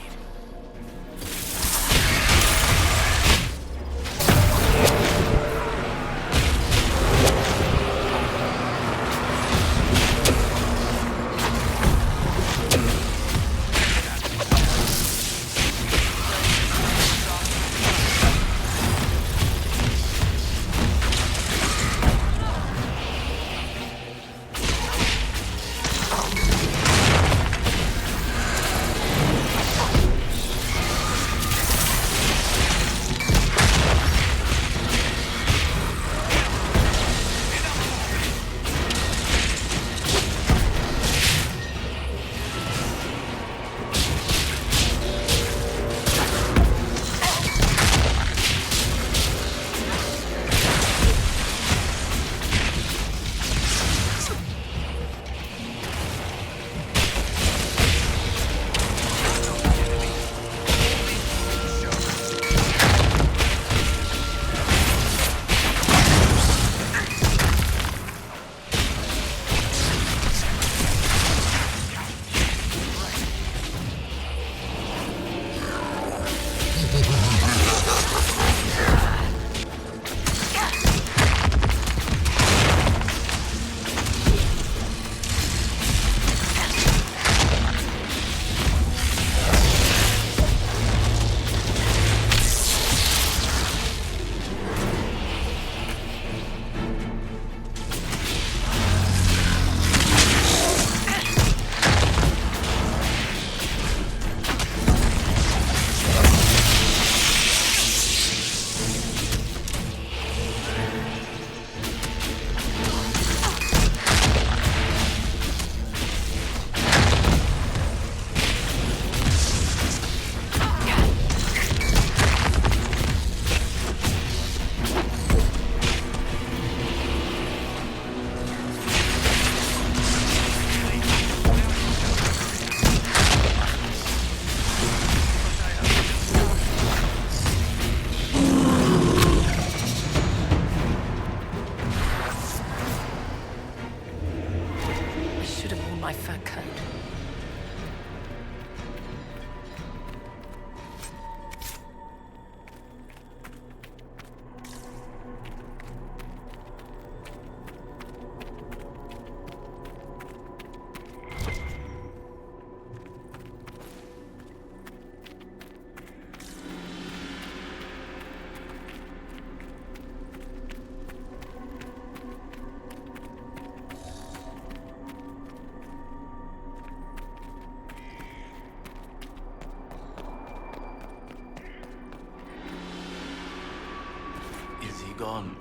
gone.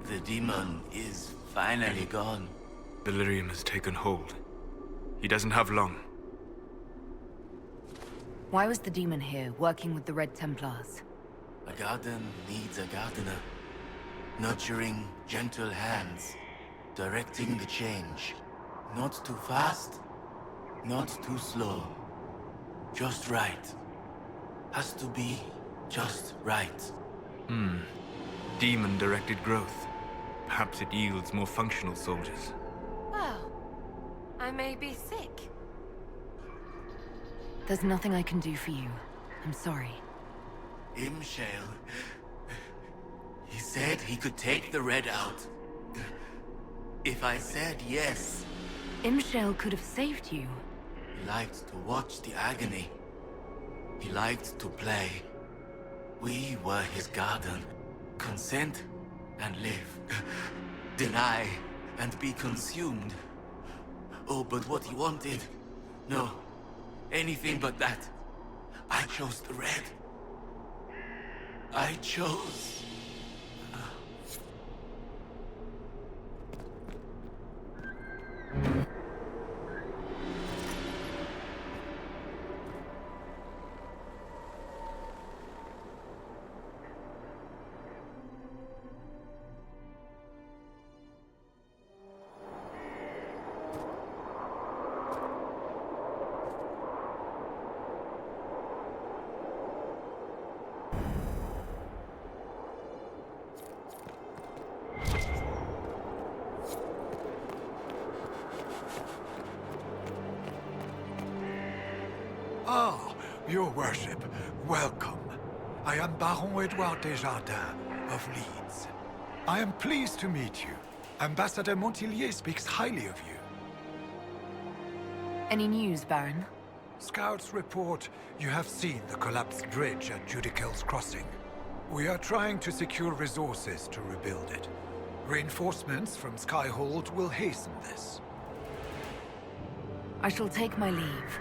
The demon is finally gone. Delirium has taken hold. He doesn't have long. Why was the demon here, working with the Red Templars? A garden needs a gardener. Nurturing, gentle hands. Directing the change. Not too fast, not too slow. Just right. Has to be just right. Demon-directed growth. Perhaps it yields more functional soldiers. Well, I may be sick. There's nothing I can do for you. I'm sorry. Imshale. He said he could take the red out. If I said yes. Imshale could have saved you. He liked to watch the agony. He liked to play. We were his garden. Consent and live. Deny and be consumed. Oh, but what he wanted? No. Anything but that. I chose the red. I chose... Ah, your worship, welcome. I am Baron Edouard Desjardins of Leeds. I am pleased to meet you. Ambassador Montillier speaks highly of you. Any news, Baron? Scouts report you have seen the collapsed bridge at Judicel's Crossing. We are trying to secure resources to rebuild it. Reinforcements from Skyhold will hasten this. I shall take my leave.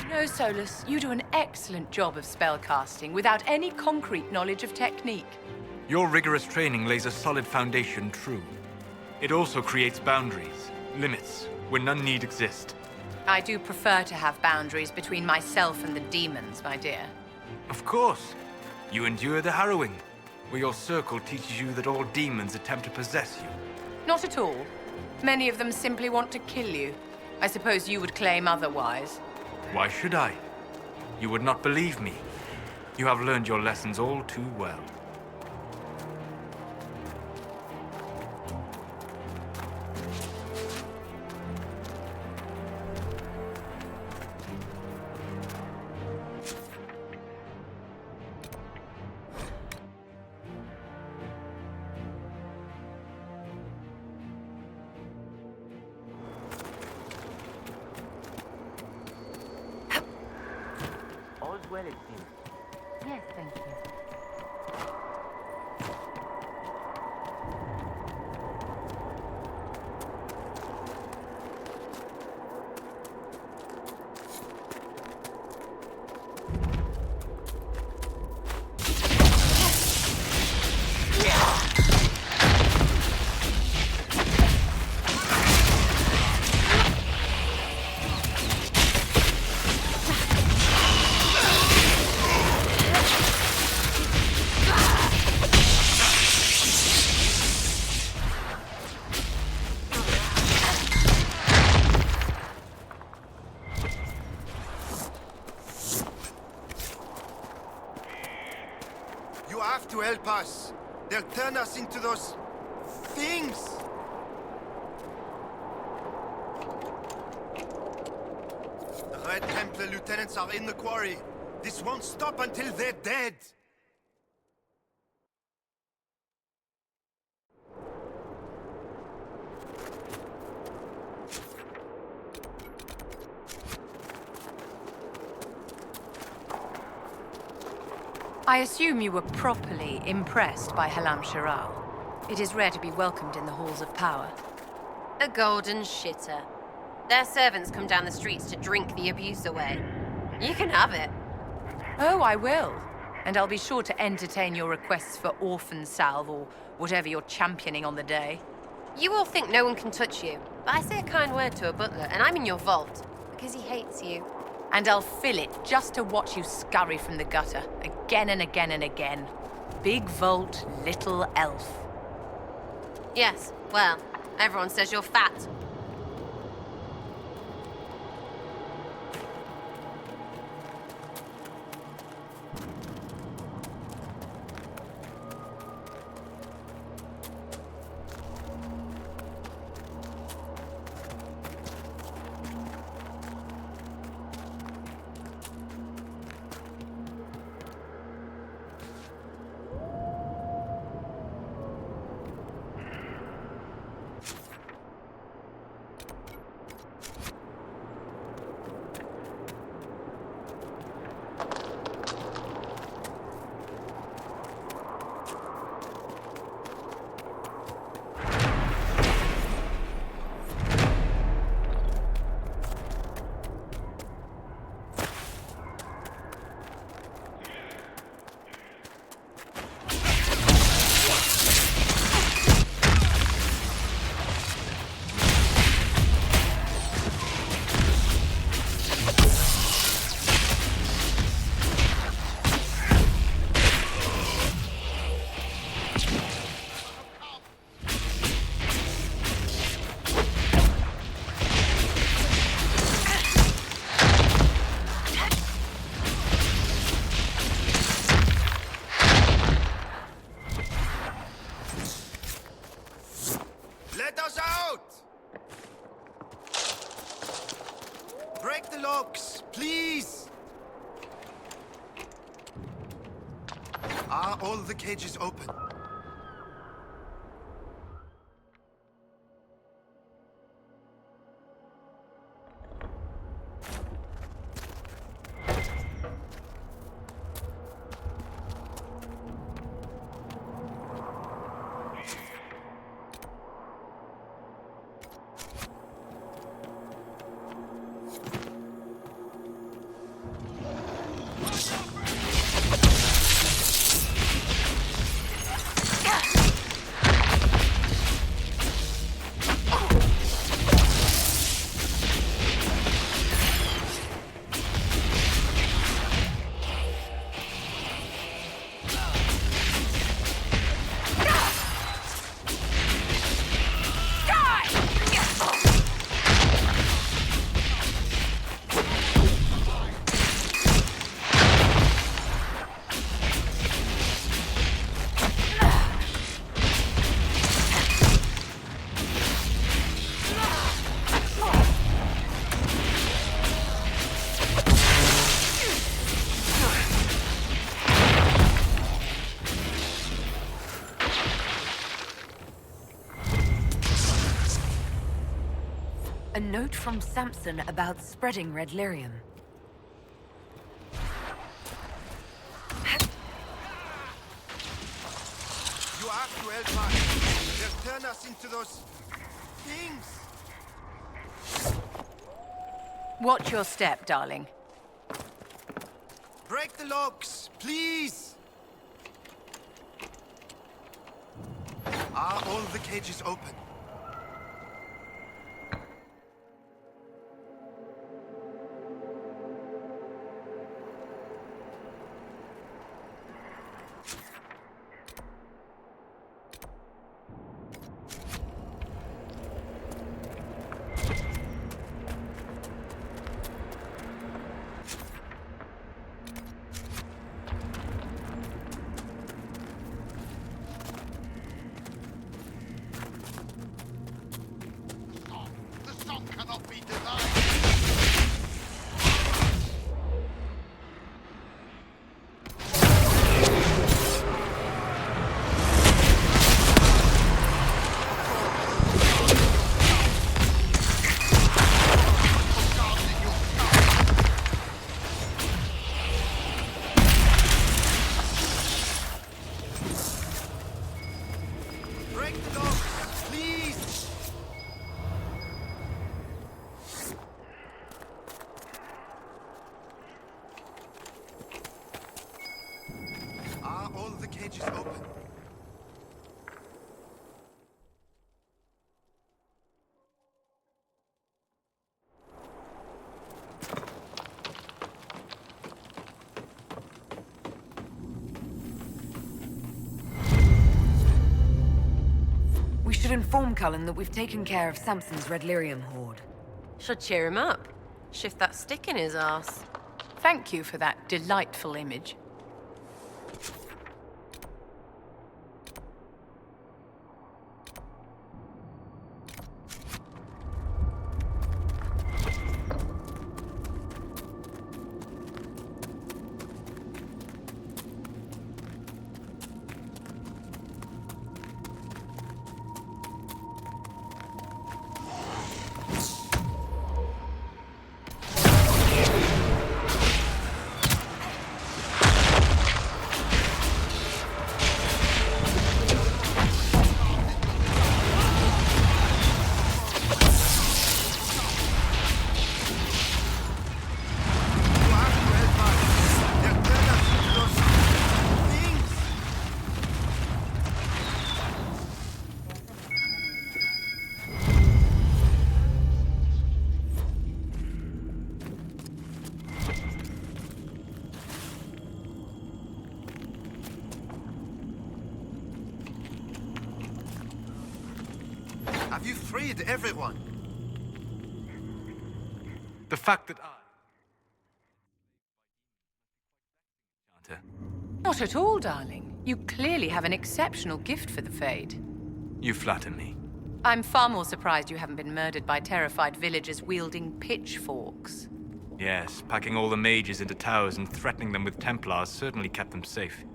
No, Solus, you do an excellent job of spellcasting without any concrete knowledge of technique. Your rigorous training lays a solid foundation, true. It also creates boundaries, limits, where none need exist. I do prefer to have boundaries between myself and the demons, my dear. Of course. You endure the harrowing, where your circle teaches you that all demons attempt to possess you. Not at all. Many of them simply want to kill you. I suppose you would claim otherwise. Why should I? You would not believe me. You have learned your lessons all too well. well, it seems. Yes, thank you. You have to help us. They'll turn us into those... things! The Red Templar lieutenants are in the quarry. This won't stop until they're dead. I assume you were properly impressed by Halam Sharal. It is rare to be welcomed in the halls of power. A golden shitter. Their servants come down the streets to drink the abuse away. You can have it. Oh, I will. And I'll be sure to entertain your requests for orphan salve or whatever you're championing on the day. You all think no one can touch you, but I say a kind word to a butler, and I'm in your vault, because he hates you. And I'll fill it just to watch you scurry from the gutter, again and again and again. Big vault, little elf. Yes, well, everyone says you're fat. Let us out! Break the locks, please! Are all the cages open? A note from Samson about spreading red lyrium. well, man. They'll turn us into those things. Watch your step, darling. Break the locks, please. Are all the cages open? We should inform Cullen that we've taken care of Samson's Red Lyrium horde. Should cheer him up. Shift that stick in his arse. Thank you for that delightful image. Have you freed everyone? The fact that Not at all, darling. You clearly have an exceptional gift for the Fade. You flatter me. I'm far more surprised you haven't been murdered by terrified villagers wielding pitchforks. Yes, packing all the mages into towers and threatening them with Templars certainly kept them safe.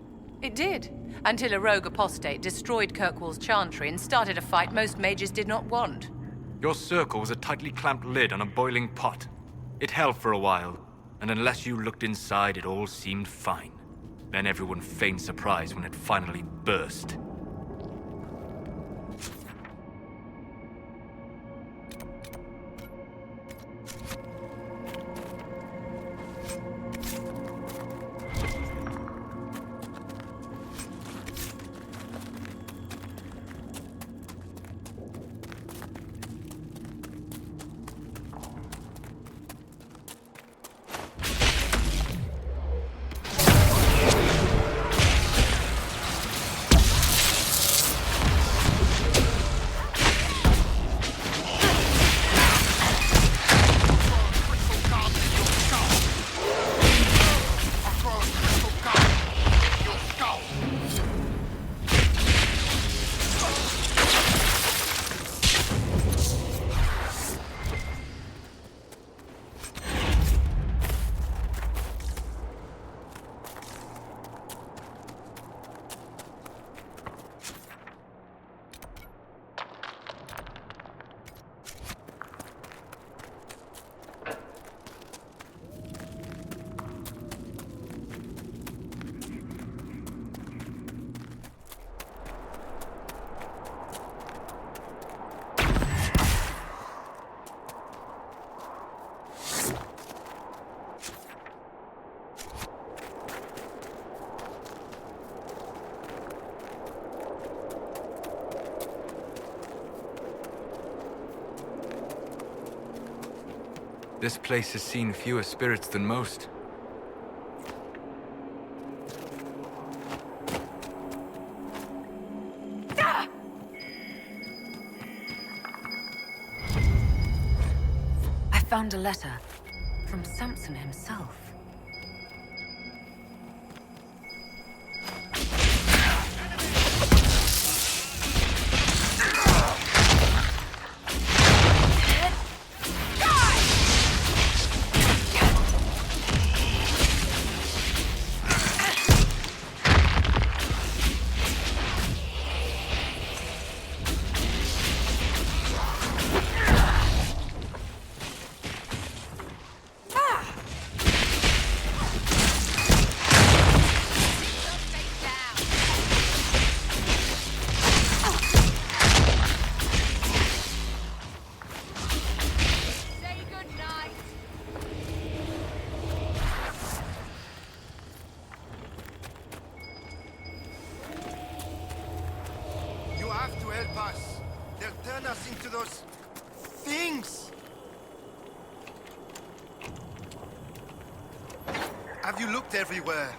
It did, until a rogue apostate destroyed Kirkwall's chantry and started a fight most mages did not want. Your circle was a tightly clamped lid on a boiling pot. It held for a while, and unless you looked inside, it all seemed fine. Then everyone feigned surprise when it finally burst. This place has seen fewer spirits than most. I found a letter from Samson himself. You have to help us. They'll turn us into those things. Have you looked everywhere?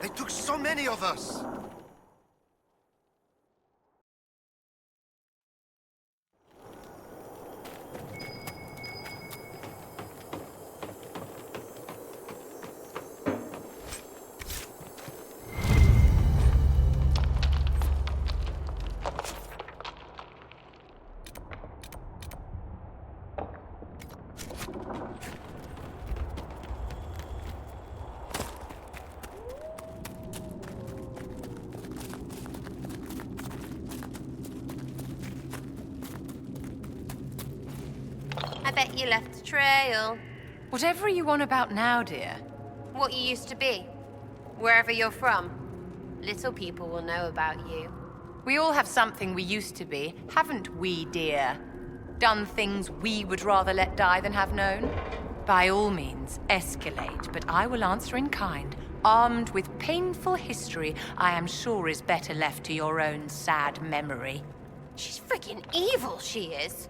They took so many of us. I bet you left a trail. Whatever are you on about now, dear? What you used to be. Wherever you're from. Little people will know about you. We all have something we used to be, haven't we, dear? Done things we would rather let die than have known? By all means, escalate, but I will answer in kind, armed with painful history I am sure is better left to your own sad memory. She's freaking evil, she is.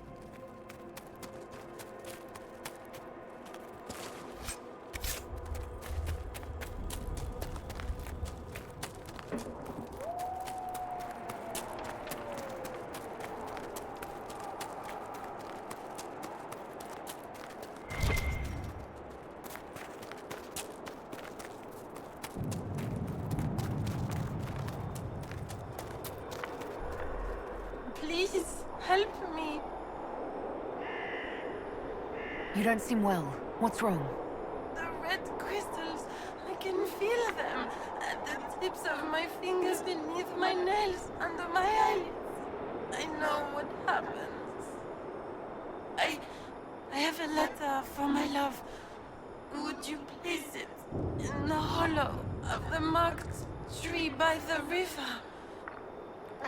Please, help me. You don't seem well. What's wrong? The red crystals, I can feel them at the tips of my fingers, beneath my nails, under my eyelids. I know what happens. I have a letter for my love. Would you place it in the hollow of the marked tree by the river?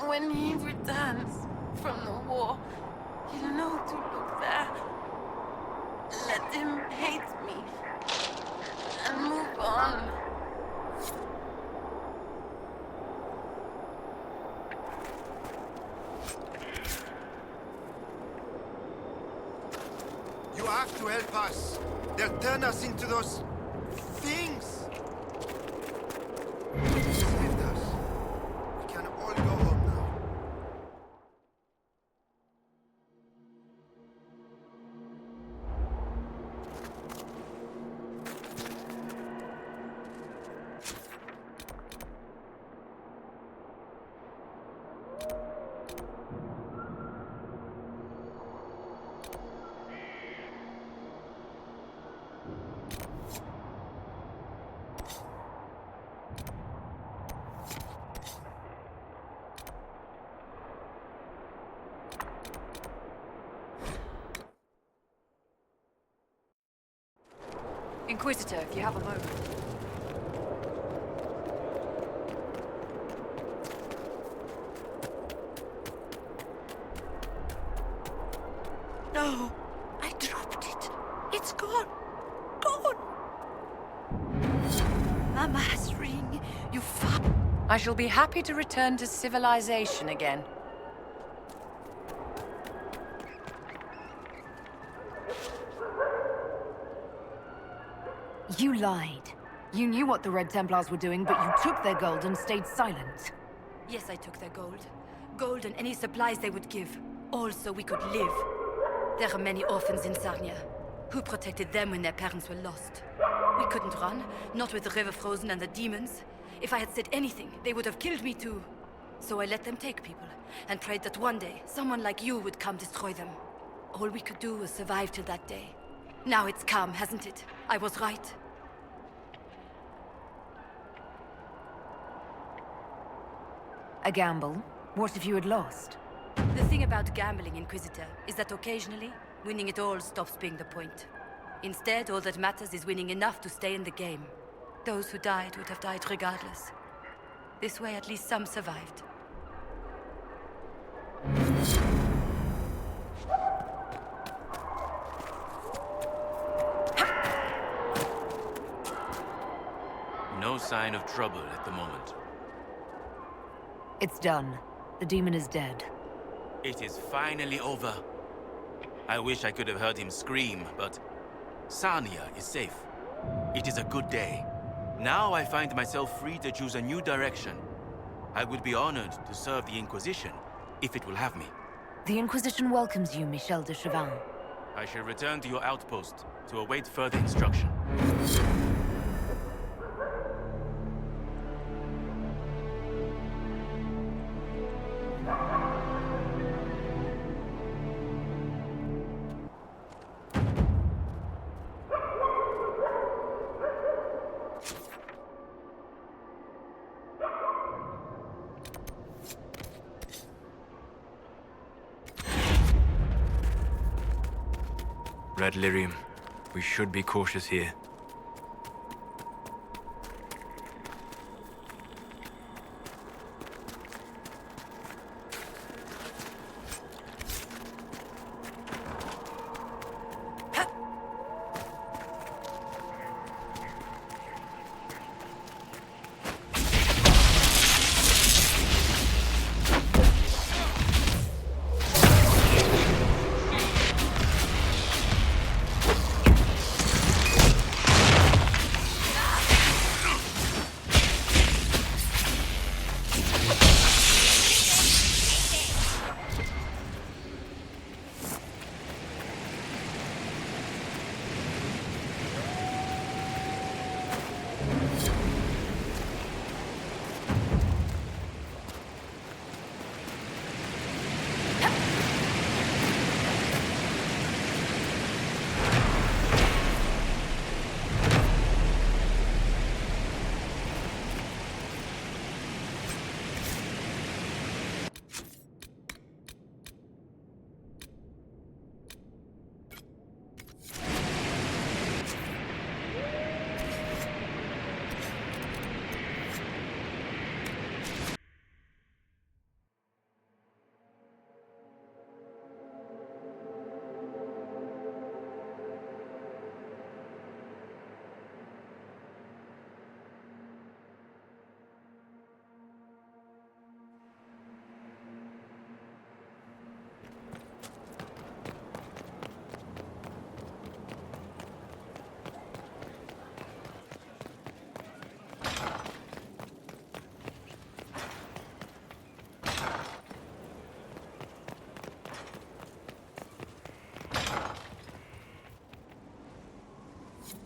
When he returns from the war, he'll know to look there. Let him hate me and move on. You have to help us. They'll turn us into those things. You saved us. We can all go home now. Inquisitor, if you have a moment. No, I dropped it. It's gone. Gone. A mass ring. You found. I shall be happy to return to civilization again. You lied. You knew what the Red Templars were doing, but you took their gold and stayed silent. Yes, I took their gold. Gold and any supplies they would give. All so we could live. There are many orphans in Sarnia. Who protected them when their parents were lost? We couldn't run, not with the river frozen and the demons. If I had said anything, they would have killed me too. So I let them take people, and prayed that one day, someone like you would come destroy them. All we could do was survive till that day. Now it's calm, hasn't it? I was right. A gamble? What if you had lost? The thing about gambling, Inquisitor, is that occasionally, winning it all stops being the point. Instead, all that matters is winning enough to stay in the game. Those who died would have died regardless. This way, at least some survived. No sign of trouble at the moment. It's done. The demon is dead. It is finally over. I wish I could have heard him scream, but Sarnia is safe. It is a good day. Now I find myself free to choose a new direction. I would be honored to serve the Inquisition, if it will have me. The Inquisition welcomes you, Michel de Chauvin. I shall return to your outpost to await further instruction. Red Lyrium, we should be cautious here.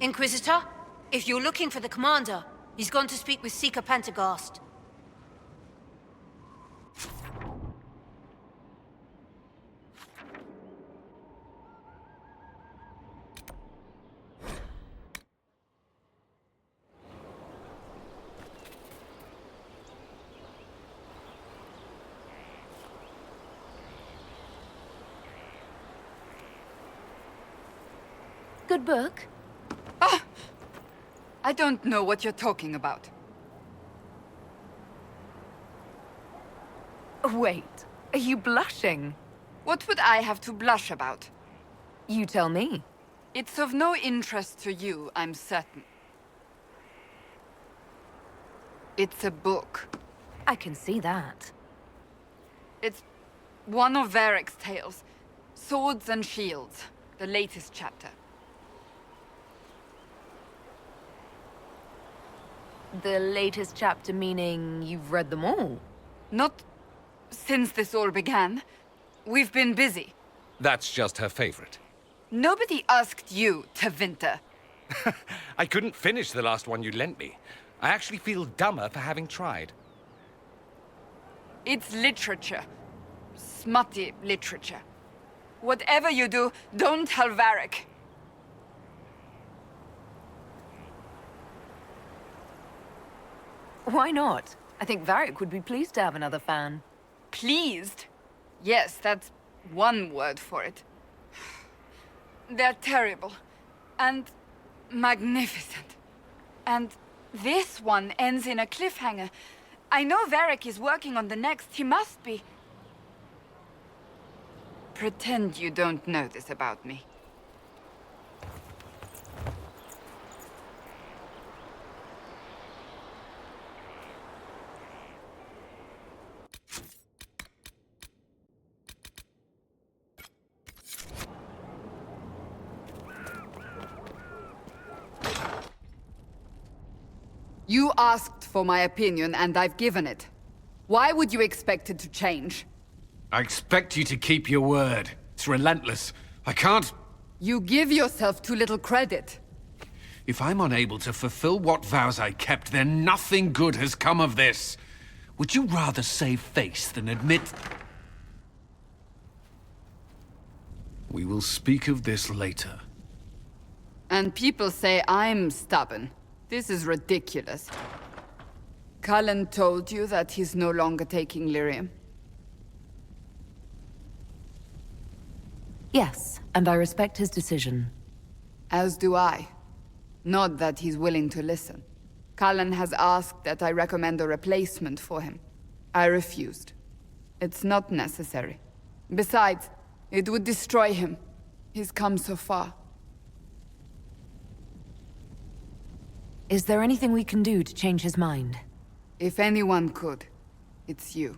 Inquisitor, if you're looking for the commander, he's gone to speak with Seeker Pentecost. Good book? I don't know what you're talking about. Wait, are you blushing? What would I have to blush about? You tell me. It's of no interest to you, I'm certain. It's a book. I can see that. It's one of Varric's tales. Swords and Shields, the latest chapter. The latest chapter meaning you've read them all? Not since this all began. We've been busy. That's just her favorite. Nobody asked you to winter. I couldn't finish the last one you lent me. I actually feel dumber for having tried. It's literature. Smutty literature. Whatever you do, don't tell Varric. Why not? I think Varric would be pleased to have another fan. Pleased? Yes, that's one word for it. They're terrible. And magnificent. And this one ends in a cliffhanger. I know Varric is working on the next. He must be. Pretend you don't know this about me. You asked for my opinion, and I've given it. Why would you expect it to change? I expect you to keep your word. It's relentless. I can't... You give yourself too little credit. If I'm unable to fulfill what vows I kept, then nothing good has come of this. Would you rather save face than admit... We will speak of this later. And people say I'm stubborn. This is ridiculous. Cullen told you that he's no longer taking lyrium? Yes, and I respect his decision. As do I. Not that he's willing to listen. Cullen has asked that I recommend a replacement for him. I refused. It's not necessary. Besides, it would destroy him. He's come so far. Is there anything we can do to change his mind? If anyone could, it's you.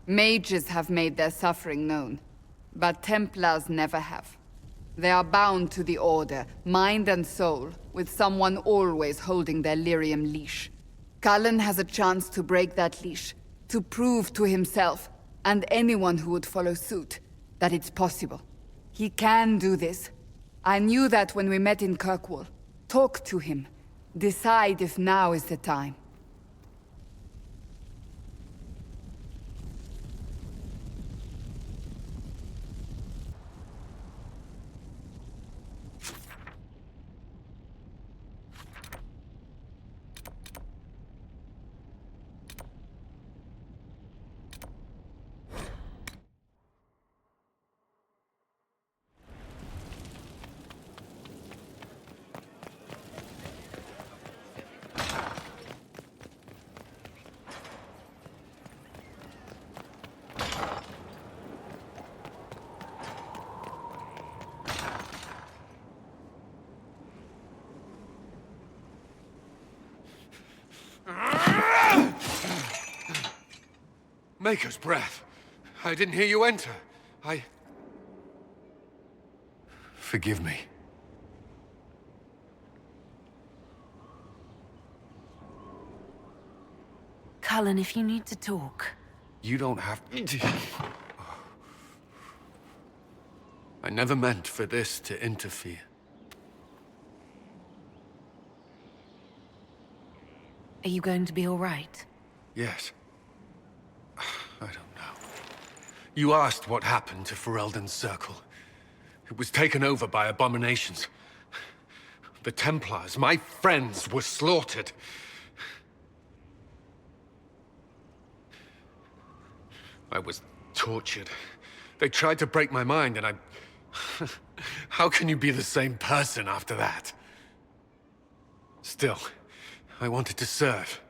Mages have made their suffering known, but Templars never have. They are bound to the Order, mind and soul, with someone always holding their lyrium leash. Cullen has a chance to break that leash, to prove to himself, and anyone who would follow suit, that it's possible. He can do this. I knew that when we met in Kirkwall. Talk to him. Decide if now is the time. Maker's breath. I didn't hear you enter. Forgive me. Cullen, if you need to talk... You don't have to. I never meant for this to interfere. Are you going to be all right? Yes. I don't know. You asked what happened to Ferelden's Circle. It was taken over by abominations. The Templars, my friends, were slaughtered. I was tortured. They tried to break my mind, and I... How can you be the same person after that? Still, I wanted to serve.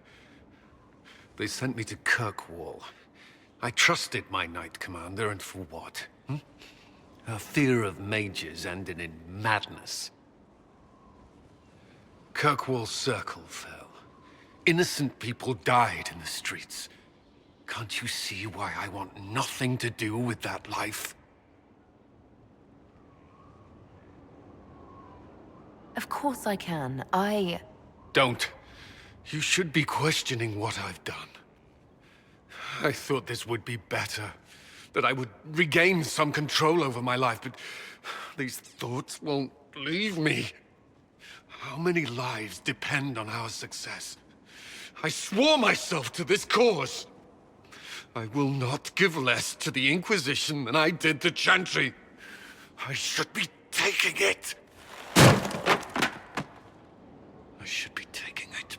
They sent me to Kirkwall. I trusted my Knight Commander, and for what? Her fear of mages ended in madness. Kirkwall's Circle fell. Innocent people died in the streets. Can't you see why I want nothing to do with that life? Of course I can. Don't. You should be questioning what I've done. I thought this would be better. That I would regain some control over my life, but these thoughts won't leave me. How many lives depend on our success? I swore myself to this cause. I will not give less to the Inquisition than I did to Chantry. I should be taking it. I should be taking it.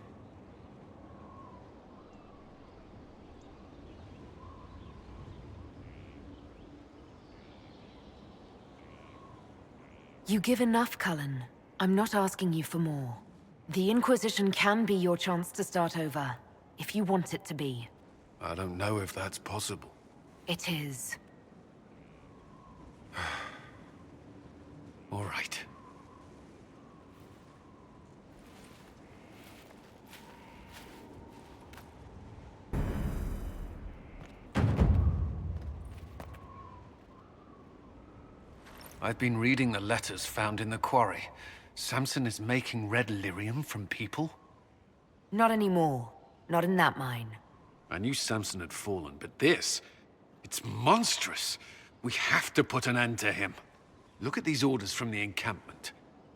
You give enough, Cullen. I'm not asking you for more. The Inquisition can be your chance to start over, if you want it to be. I don't know if that's possible. It is. All right. I've been reading the letters found in the quarry. Samson is making red lyrium from people? Not anymore. Not in that mine. I knew Samson had fallen, but this... it's monstrous. We have to put an end to him. Look at these orders from the encampment.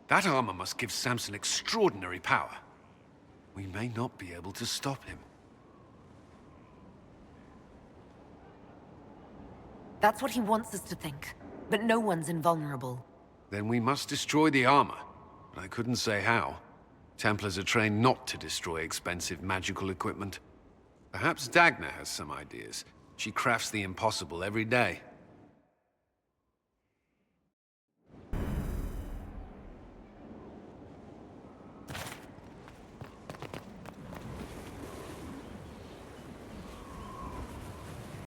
That armor must give Samson extraordinary power. We may not be able to stop him. That's what he wants us to think. But no one's invulnerable. Then we must destroy the armor. But I couldn't say how. Templars are trained not to destroy expensive magical equipment. Perhaps Dagna has some ideas. She crafts the impossible every day.